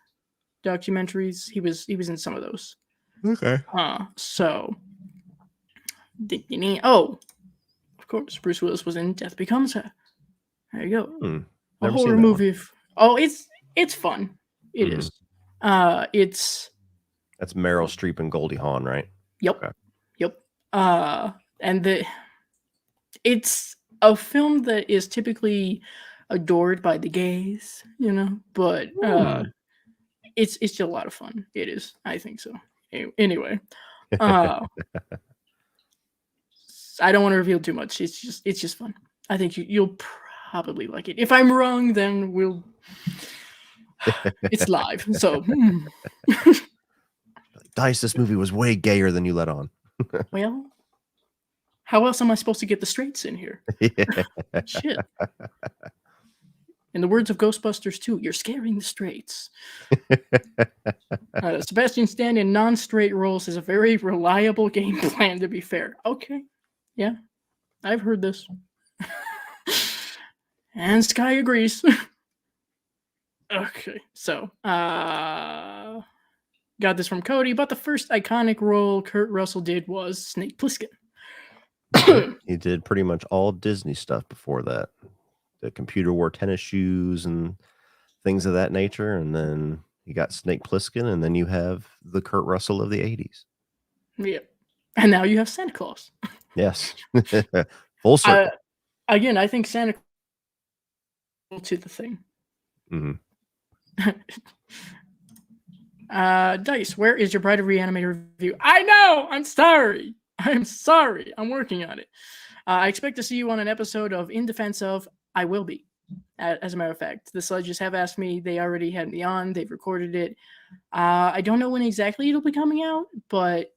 documentaries. He was in some of those. Okay. So oh, of course, Bruce Willis was in Death Becomes Her. There you go. A horror movie. Oh, it's fun. It is. That's Meryl Streep and Goldie Hawn, right? Yep. Okay. Yep. And it's a film that is typically adored by the gays, but it's just a lot of fun. It is. I think so. Anyway, I don't want to reveal too much. It's just fun. I think you'll probably like it. If I'm wrong, then we'll. It's live, so. Dice, this movie was way gayer than you let on. Well, how else am I supposed to get the straights in here? Shit. In the words of Ghostbusters 2, you're scaring the straights. Sebastian Stan in non-straight roles is a very reliable game plan, to be fair. Okay. Yeah. I've heard this. And Sky agrees. Okay. So, got this from Cody, but the first iconic role Kurt Russell did was Snake Plissken. He did pretty much all Disney stuff before that. The computer wore tennis shoes and things of that nature, and then you got Snake Plissken, and then you have the Kurt Russell of the 80s. Yeah. And now you have Santa Claus. Yes. Full circle. Again, I think Santa Claus to the thing. Dice, where is your Bride of Reanimator review? I know! I'm sorry. I'm working on it. I expect to see you on an episode of In Defense of. I will be. As a matter of fact, the Sledges have asked me. They already had me on. They've recorded it. I don't know when exactly it'll be coming out, but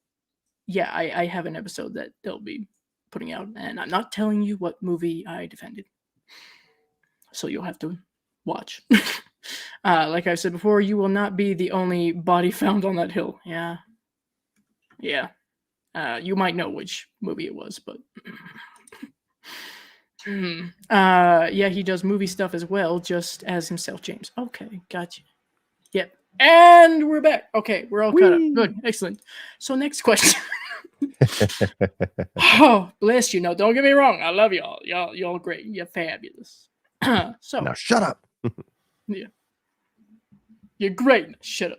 yeah, I have an episode that they'll be putting out, and I'm not telling you what movie I defended. So you'll have to watch. Like I said before, you will not be the only body found on that hill. Yeah. You might know which movie it was, but yeah, he does movie stuff as well, just as himself, James. Okay, gotcha. Yep. And we're back. Okay, we're all caught up. Good, excellent. So next question. Oh, bless you. No, don't get me wrong. I love y'all. Y'all great. You're fabulous. So now shut up. Yeah. You're great. Shut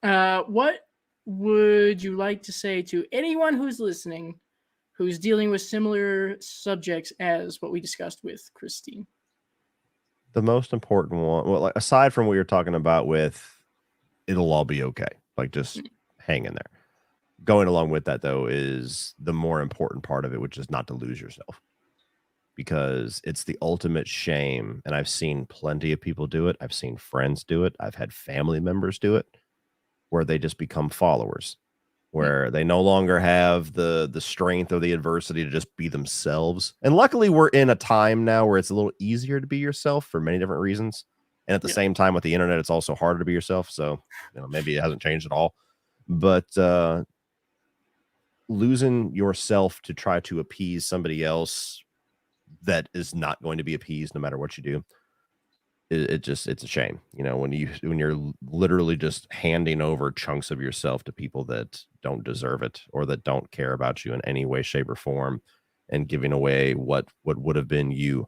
up. What would you like to say to anyone who's listening who's dealing with similar subjects as what we discussed with Christine? The most important one, well, aside from what you're talking about with it'll all be okay. Like, just hang in there. Going along with that, though, is the more important part of it, which is not to lose yourself, because it's the ultimate shame. And I've seen plenty of people do it. I've seen friends do it. I've had family members do it, where they just become followers, where they no longer have the strength or the adversity to just be themselves. And luckily, we're in a time now where it's a little easier to be yourself for many different reasons. And at the same time, with the internet, it's also harder to be yourself. So, maybe it hasn't changed at all. But losing yourself to try to appease somebody else that is not going to be appeased no matter what you do, it's a shame. When you're literally just handing over chunks of yourself to people that don't deserve it or that don't care about you in any way, shape, or form, and giving away what would have been you.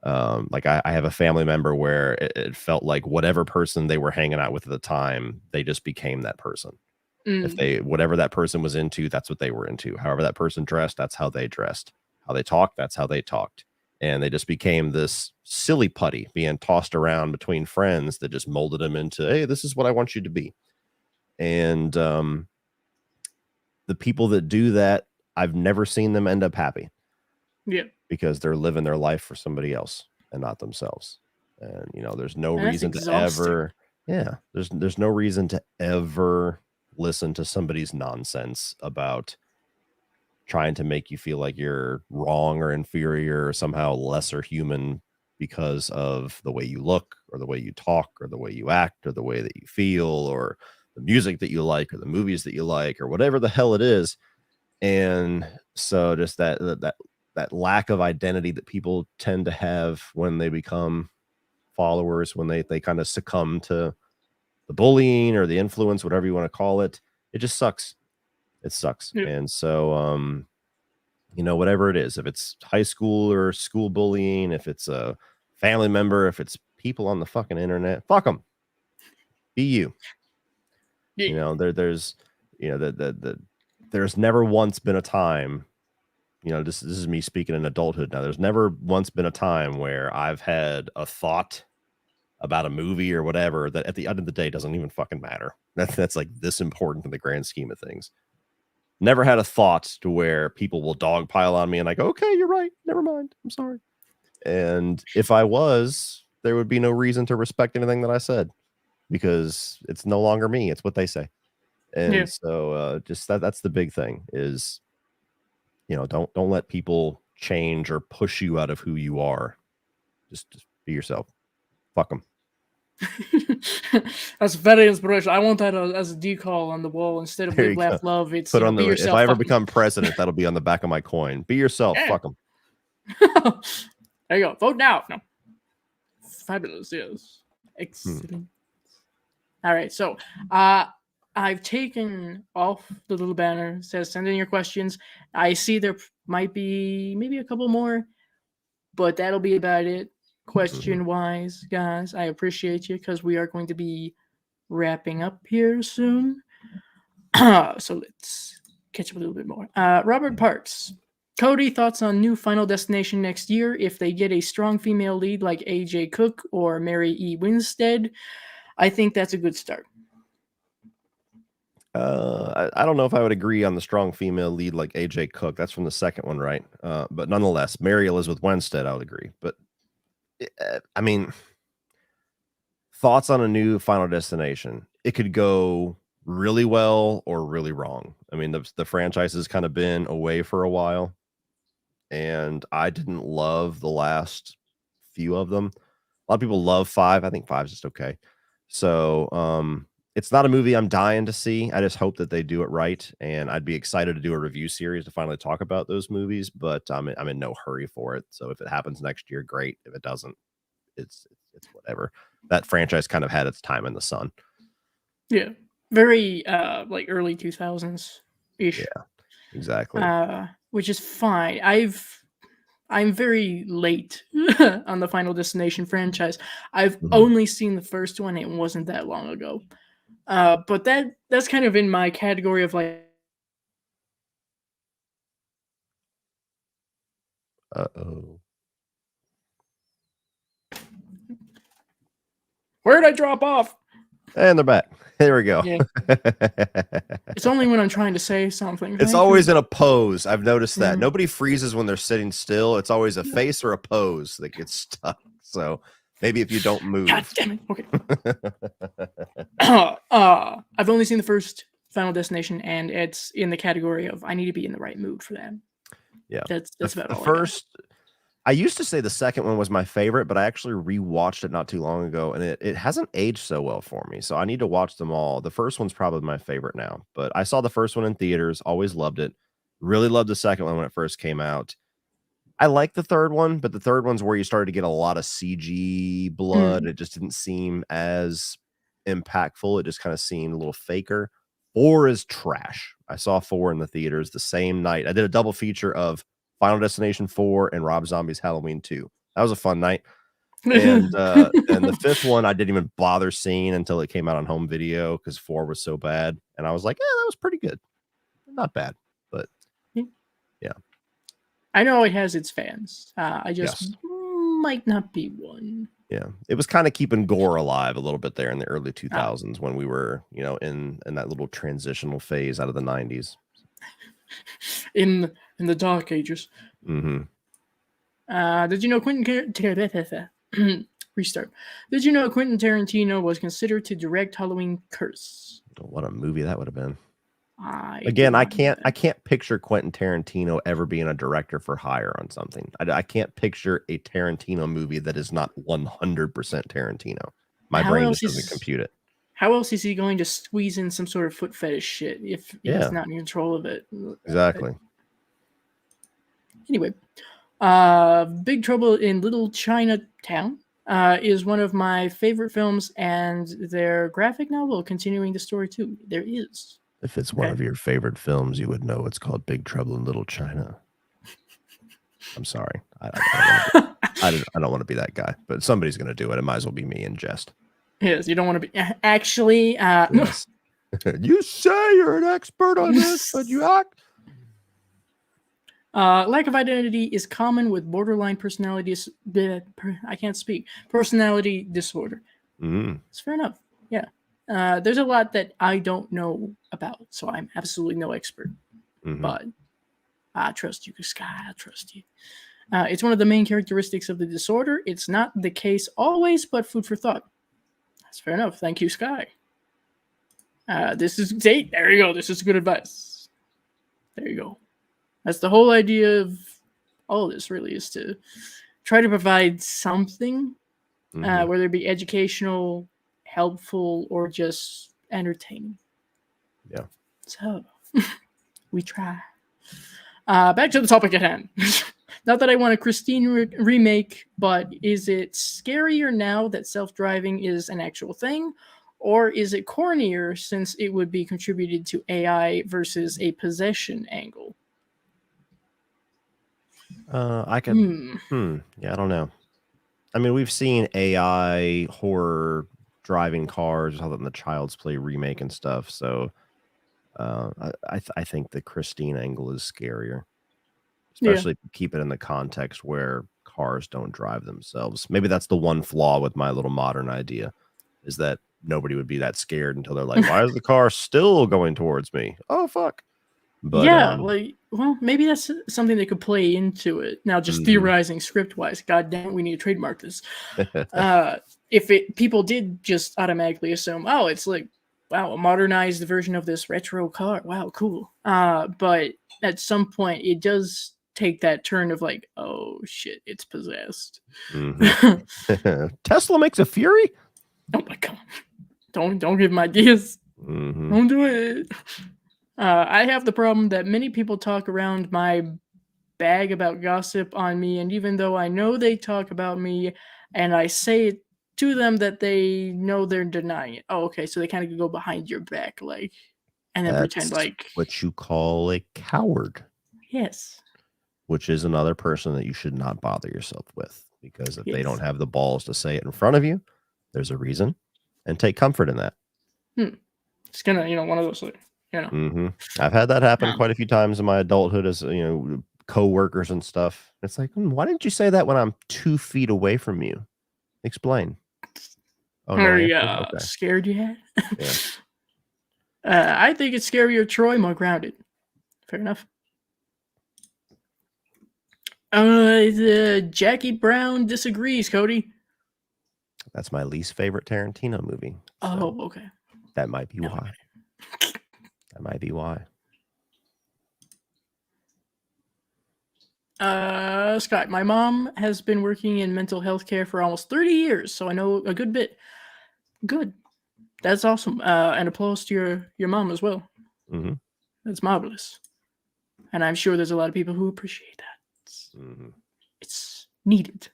Like, I have a family member where it felt like whatever person they were hanging out with at the time, they just became that person. If whatever that person was into, that's what they were into. However that person dressed, that's how they dressed. How they talked, that's how they talked. And they just became this silly putty being tossed around between friends that just molded them into, hey, this is what I want you to be. And the people that do that, I've never seen them end up happy. Yeah. Because they're living their life for somebody else and not themselves. And there's no And that's reason to exhausting. ever, there's no reason to ever listen to somebody's nonsense about trying to make you feel like you're wrong or inferior or somehow lesser human because of the way you look or the way you talk or the way you act or the way that you feel or the music that you like or the movies that you like or whatever the hell it is. And so just that lack of identity that people tend to have when they become followers, when they kind of succumb to the bullying or the influence, whatever you want to call it, it just sucks. It sucks. Yeah. And so, whatever it is, if it's high school or school bullying, if it's a family member, if it's people on the fucking internet, fuck them. Be you. Yeah. There's, there's never once been a time, this is me speaking in adulthood now. There's never once been a time where I've had a thought about a movie or whatever that at the end of the day doesn't even fucking matter. That's like this important in the grand scheme of things. Never had a thought to where people will dogpile on me and I go, okay, you're right. Never mind. I'm sorry. And if I was, there would be no reason to respect anything that I said because it's no longer me. It's what they say. And so just that's the big thing is, don't let people change or push you out of who you are. Just be yourself. Fuck them. That's very inspirational. I want that as a decal on the wall instead of There live, you laugh, go. love. It's Put on be the, yourself. if I ever fuck 'em. become president, that'll be on the back of my coin. Be yourself. Yeah. Fuck them. There you go. Vote now. No. Fabulous. Yes. Excellent. All right. So, I've taken off the little banner. It says send in your questions. I see there might be maybe a couple more, but that'll be about it. Question wise, guys, I appreciate you because we are going to be wrapping up here soon. So let's catch up a little bit more. Robert Parks. Cody, thoughts on new Final Destination next year if they get a strong female lead like AJ Cook or Mary E. Winstead? I think that's a good start. I don't know if I would agree on the strong female lead like AJ Cook. That's from the second one, right? But nonetheless, Mary Elizabeth Winstead, I would agree. But I mean, thoughts on a new Final Destination? It could go really well or really wrong. I mean, the franchise has kind of been away for a while, and I didn't love the last few of them. A lot of people love 5. I think 5 is just okay. So, it's not a movie I'm dying to see. I just hope that they do it right, and I'd be excited to do a review series to finally talk about those movies, but I'm in no hurry for it. So if it happens next year, great. If it doesn't, it's whatever. That franchise kind of had its time in the sun. Yeah. Very like early 2000s ish. Yeah, exactly. Which is fine. I'm very late on the Final Destination franchise. I've only seen the first one. It wasn't that long ago. But that's kind of in my category of like. Uh-oh. Where'd I drop off? And they're back. There we go. Yeah. It's only when I'm trying to say something. It's Thank always you. in a pose. I've noticed that. Mhm. Nobody freezes when they're sitting still. It's always a face or a pose that gets stuck. So maybe if you don't God move. damn it. Okay. I've only seen the first Final Destination, and it's in the category of I need to be in the right mood for that. Yeah. That's about The all I got. first, I used to say the second one was my favorite, but I actually rewatched it not too long ago, and it hasn't aged so well for me. So I need to watch them all. The first one's probably my favorite now, but I saw the first one in theaters, always loved it. Really loved the second one when it first came out. I like the third one, but the third one's where you started to get a lot of CG blood. Mm. It just didn't seem as impactful. It just kind of seemed a little faker. 4 is trash. I saw 4 in the theaters the same night. I did a double feature of Final Destination 4 and Rob Zombie's Halloween 2. That was a fun night. And the fifth one I didn't even bother seeing until it came out on home video because 4 was so bad. And I was like, yeah, that was pretty good. Not bad, but yeah. I know it has its fans. I just Yes. might not be one. Yeah, it was kind of keeping gore alive a little bit there in the early 2000s when we were, in that little transitional phase out of the 90s. In the dark ages. Mm-hmm. Did you know Restart. Did you know Quentin Tarantino was considered to direct Halloween Curse? What a movie that would have been. I Again, I can't picture Quentin Tarantino ever being a director for hire on something. I can't picture a Tarantino movie that is not 100% Tarantino. My brain just doesn't compute it. How else is he going to squeeze in some sort of foot fetish shit if he's not in control of it? Exactly. Anyway, Big Trouble in Little Chinatown is one of my favorite films, and their graphic novel continuing the story too. There is. If it's one of your favorite films, you would know it's called Big Trouble in Little China. I'm sorry. I don't want to be that guy, but somebody's going to do it. It might as well be me in jest. Yes, you don't want to be. Actually, yes. You say you're an expert on this, but you act. Lack of identity is common with borderline personality. I can't speak. Personality disorder. It's fair enough. Yeah. There's a lot that I don't know about, so I'm absolutely no expert. But I trust you, Sky. I trust you. It's one of the main characteristics of the disorder. It's not the case always, but food for thought. That's fair enough. Thank you, Sky. There you go. This is good advice. There you go. That's the whole idea of all of this, really, is to try to provide something, whether it be educational, helpful, or just entertaining. Yeah. So, we try. Back to the topic at hand. Not that I want a Christine remake, but is it scarier now that self-driving is an actual thing? Or is it cornier since it would be contributed to AI versus a possession angle? Yeah, I don't know. I mean, we've seen AI horror driving cars, all that in the Child's Play remake and stuff. So I think the Christine angle is scarier, especially if you keep it in the context where cars don't drive themselves. Maybe that's the one flaw with my little modern idea, is that nobody would be that scared until they're like, why is the car still going towards me? Oh, fuck. But, yeah, well, maybe that's something that could play into it. Now, just theorizing script-wise, god damn it, we need to trademark this. If people did just automatically assume, oh, it's like, wow, a modernized version of this retro car. Wow, cool. But at some point, it does take that turn of like, oh shit, it's possessed. Tesla makes a Fury? Oh my god! Don't give him ideas. Don't do it. I have the problem that many people talk around my bag about gossip on me, and even though I know they talk about me, and I say it to them, that they know they're denying it. Oh, okay, so they kind of go behind your back, like, and then pretend like what you call a coward. Yes. Which is another person that you should not bother yourself with, because if they don't have the balls to say it in front of you, there's a reason, and take comfort in that. It's gonna, one of those, I've had that happen quite a few times in my adulthood as, co-workers and stuff. It's like, why didn't you say that when I'm 2 feet away from you? Explain. Oh, no Are answer? you Okay. scared yet? Yeah. I think it's scarier Troy more grounded. Fair enough. Jackie Brown disagrees, Cody. That's my least favorite Tarantino movie. So Oh, okay. that might be No, why. That might be why. Scott, my mom has been working in mental health care for almost 30 years, so I know a good bit. Good. That's awesome. And applause to your mom as well. Mm-hmm. That's marvelous. And I'm sure there's a lot of people who appreciate that. It's needed.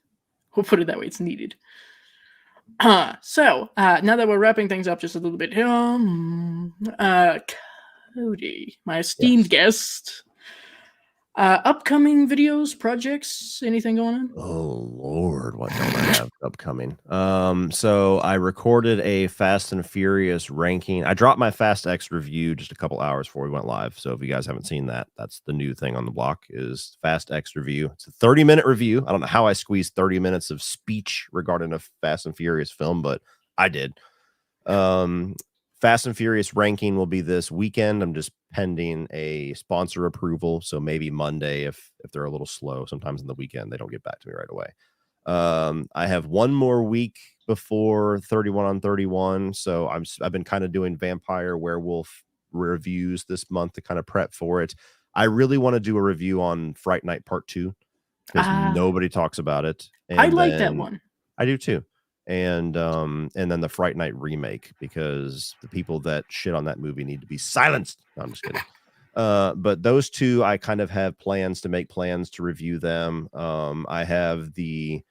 We'll put it that way. It's needed. So, now that we're wrapping things up just a little bit, Cody, my esteemed guest, upcoming videos, projects, anything going on? Oh Lord, what don't I have upcoming? So I recorded a Fast and Furious ranking. I dropped my Fast X review just a couple hours before we went live. So if you guys haven't seen that, that's the new thing on the block is Fast X review. It's a 30-minute review. I don't know how I squeezed 30 minutes of speech regarding a Fast and Furious film, but I did. Fast and Furious ranking will be this weekend. I'm just pending a sponsor approval, so maybe Monday if they're a little slow. Sometimes in the weekend they don't get back to me right away. I have one more week before 31 on 31, so I've been kind of doing vampire werewolf reviews this month to kind of prep for it. I really want to do a review on Fright Night Part 2 because nobody talks about it. And I like that one. I do too. And then the Fright Night remake, because the people that shit on that movie need to be silenced. No, I'm just kidding. But those two, I kind of have plans to review them. I have the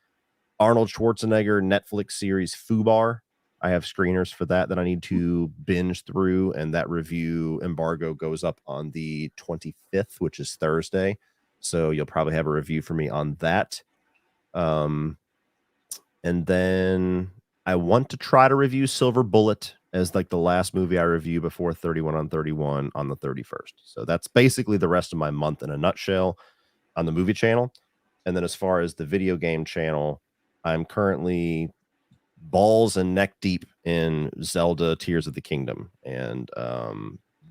Arnold Schwarzenegger Netflix series Fubar. I have screeners for that I need to binge through, and that review embargo goes up on the 25th, which is Thursday. So you'll probably have a review for me on that. And then I want to try to review Silver Bullet as like the last movie I review before 31 on 31 on the 31st. So that's basically the rest of my month in a nutshell on the movie channel. And then as far as the video game channel, I'm currently balls and neck deep in Zelda Tears of the Kingdom. And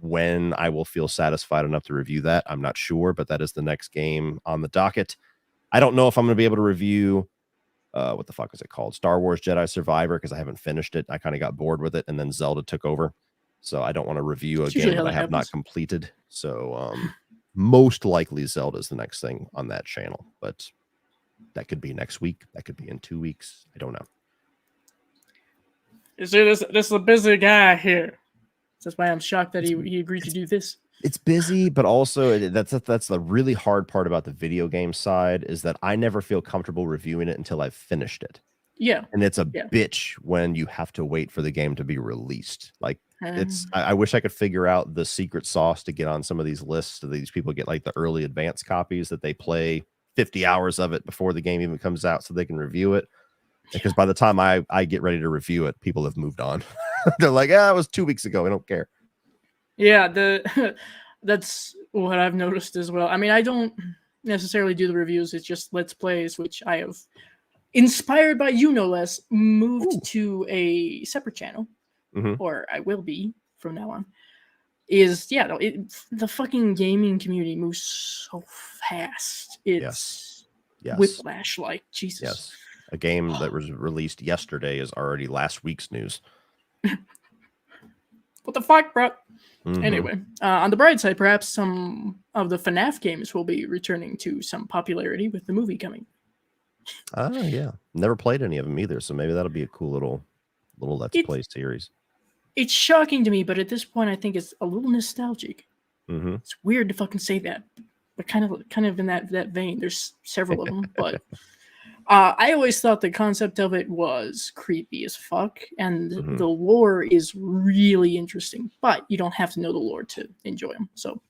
when I will feel satisfied enough to review that, I'm not sure, but that is the next game on the docket. I don't know if I'm going to be able to review what the fuck is it called? Star Wars Jedi Survivor, because I haven't finished it. I kind of got bored with it, and then Zelda took over. So I don't want to review a game that I have not completed. So most likely Zelda is the next thing on that channel, but that could be next week. That could be in 2 weeks. I don't know. You see, this is a busy guy here. That's why I'm shocked that he agreed to do this. It's busy, but also that's the really hard part about the video game side is that I never feel comfortable reviewing it until I've finished it. Yeah. And it's a bitch when you have to wait for the game to be released. Like I wish I could figure out the secret sauce to get on some of these lists. So these people get like the early advance copies that they play 50 hours of it before the game even comes out so they can review it. Because by the time I get ready to review it, people have moved on. They're like, it was 2 weeks ago. I don't care. Yeah, that's what I've noticed as well. I mean, I don't necessarily do the reviews. It's just Let's Plays, which I have, inspired by you no less, moved to a separate channel, or I will be from now on. The fucking gaming community moves so fast. It's whiplash, like Jesus. Yes, a game that was released yesterday is already last week's news. What the fuck, bro? Anyway, on the bright side, perhaps some of the FNAF games will be returning to some popularity with the movie coming. Yeah. Never played any of them either, so maybe that'll be a cool little Let's Play series. It's shocking to me, but at this point, I think it's a little nostalgic. It's weird to fucking say that, but kind of in that vein. There's several of them, but I always thought the concept of it was creepy as fuck, and the lore is really interesting, but you don't have to know the lore to enjoy them. So,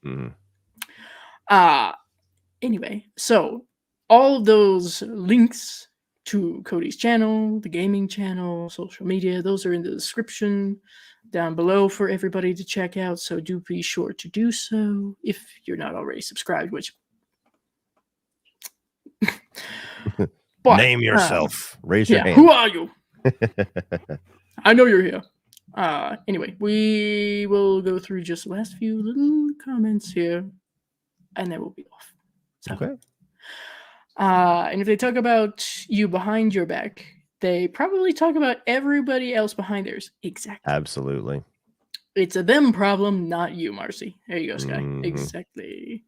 anyway, so all of those links to Cody's channel, the gaming channel, social media, those are in the description down below for everybody to check out. So do be sure to do so if you're not already subscribed, which... But, name yourself. Raise your hand. Who are you? I know you're here. Anyway, we will go through just the last few little comments here, and then we'll be off. So, Okay. and if they talk about you behind your back, they probably talk about everybody else behind theirs. Exactly. Absolutely. It's a them problem, not you, Marcy. There you go, Sky. Mhm. Exactly.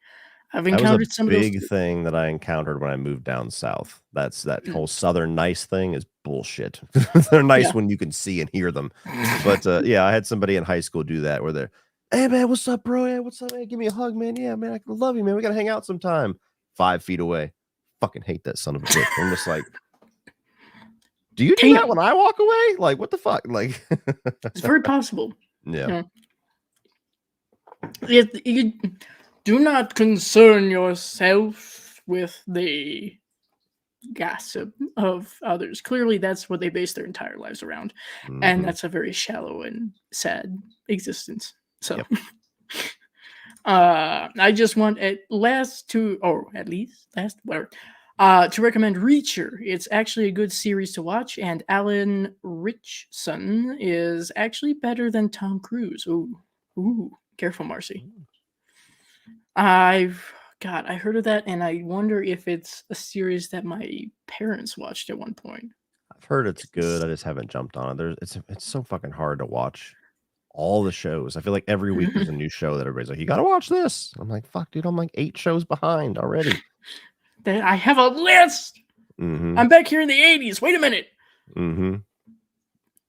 I've That was a encountered some of those big too. thing that I encountered when I moved down south. That Mm. whole Southern nice thing is bullshit. They're nice Yeah. when you can see and hear them. But, yeah, I had somebody in high school do that where they're, "Hey, man, what's up, bro? Yeah, what's up, man? Give me a hug, man. Yeah, man, I love you, man. We gotta hang out sometime." 5 feet away. Fucking hate that son of a bitch. I'm just like, "Do you do that Damn. when I walk away? Like, what the fuck?" Like It's very possible. Yeah. You know, you do not concern yourself with the gossip of others. Clearly, that's what they base their entire lives around. And Mhm. that's a very shallow and sad existence. So, Yep. I just want at last to, or at least last, whatever, to recommend Reacher. It's actually a good series to watch, and Alan Richson is actually better than Tom Cruise. Ooh, careful, Marcy. I heard of that, and I wonder if it's a series that my parents watched at one point. I've heard it's 'Cause good. I just haven't jumped on it. It's so fucking hard to watch all the shows. I feel like every week there's a new show that everybody's like, "You gotta watch this." I'm like, "Fuck, dude, I'm like 8 shows behind already." I have a list. Mhm. I'm back here in the 80s. Wait a minute. Mhm.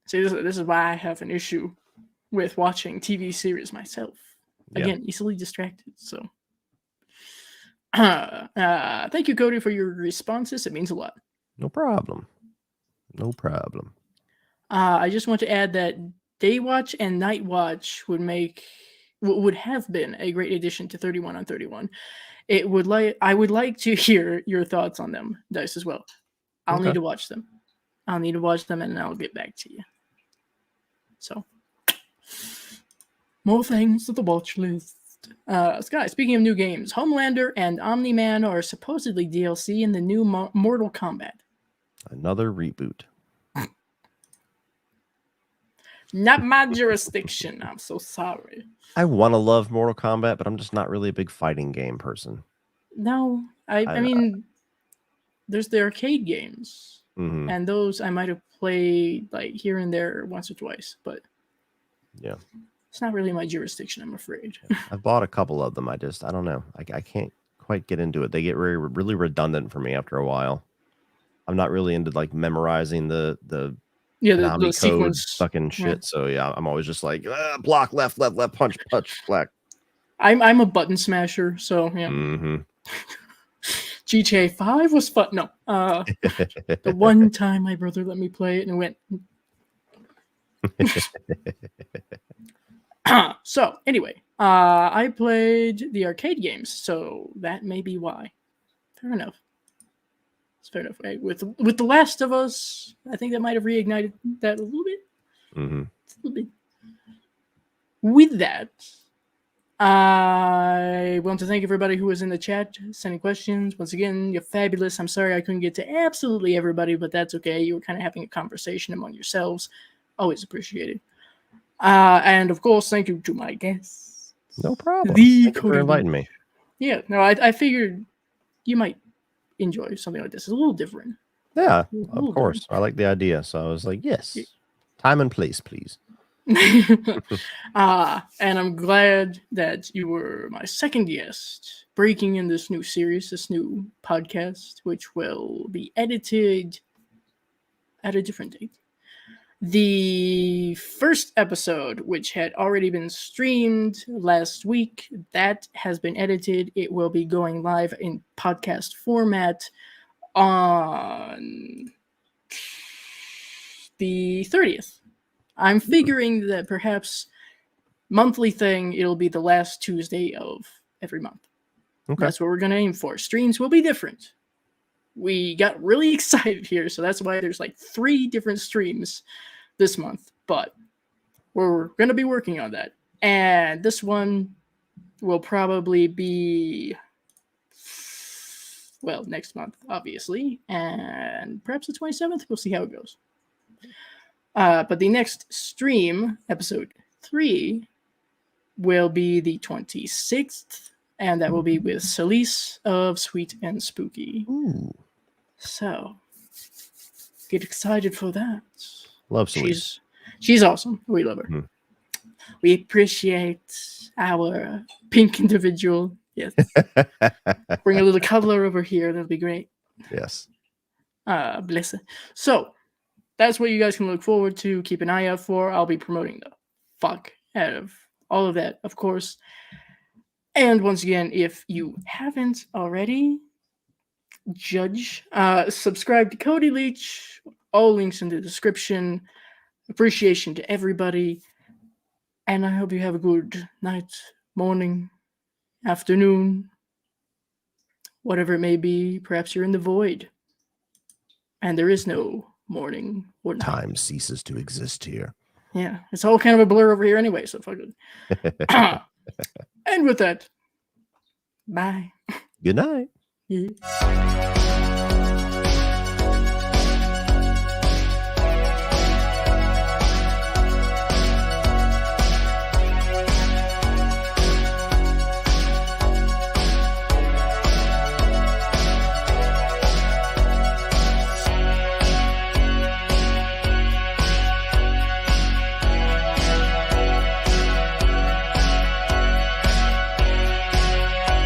See, this is why I have an issue with watching TV series myself. Yeah. Again, easily distracted. So, thank you, Cody, for your responses. It means a lot. No problem. No problem. I just want to add that Day Watch and Night Watch would have been a great addition to 31 on 31. I would like to hear your thoughts on them, Dice, as well. I'll Okay. need to watch them. I'll need to watch them and I'll get back to you. So, more things to the watch list. Sky, speaking of new games, Homelander and Omni-Man are supposedly DLC in the new Mortal Kombat. Another reboot. Not my jurisdiction. I'm so sorry. I wanna love Mortal Kombat, but I'm just not really a big fighting game person. No, I mean, there's the arcade games, Mhm. and those I might have played like here and there once or twice, but Yeah. it's not really my jurisdiction, I'm afraid. I've bought a couple of them. I don't know. I can't quite get into it. They get really redundant for me after a while. I'm not really into like memorizing the Yeah, Konami the code sequence. fucking Yeah. shit. So yeah, I'm always just like block left, punch, black. I'm a button smasher, so yeah. Mm-hmm. GTA 5 was fun. No, the one time my brother let me play it and went. So anyway, I played the arcade games, so that may be why. Fair enough. It's fair enough. Right? With The Last of Us, I think that might have reignited that a little bit. Mm-hmm. A little bit. With that, I want to thank everybody who was in the chat sending questions. Once again, you're fabulous. I'm sorry I couldn't get to absolutely everybody, but that's okay. You were kind of having a conversation among yourselves. Always appreciated. And of course, thank you to my guests. No problem. The Thank you for inviting me. Yeah, no, I figured you might enjoy something like this. It's a little different. Yeah, of course. I like the idea. So I was like, yes. Time and place, please. And I'm glad that you were my second guest, breaking in this new series, this new podcast, which will be edited at a different date. The first episode, which had already been streamed last week, that has been edited. It will be going live in podcast format on the 30th. I'm figuring that perhaps monthly thing, it'll be the last Tuesday of every month. Okay. That's what we're going to aim for. Streams will be different. We got really excited here, so that's why there's like 3 different streams this month, but we're going to be working on that. And this one will probably be, well, next month, obviously, and perhaps the 27th. We'll see how it goes. But the next stream, episode 3, will be the 26th, and that will be with Celise of Sweet and Spooky. Ooh. So get excited for that. Love Celise. She's awesome. We love her. Mhm. We appreciate our pink individual. Yes. Bring a little cuddler over here. That'll be great. Yes. Bless her. So that's what you guys can look forward to. Keep an eye out for. I'll be promoting the fuck out of all of that, of course. And once again, if you haven't already, subscribe to Cody Leach. All links in the description. Appreciation to everybody. And I hope you have a good night, morning, afternoon, whatever it may be. Perhaps you're in the void. And there is no morning or night. Time ceases to exist here. Yeah, it's all kind of a blur over here anyway, so fuck it. And with that, bye. Good night. Yeah.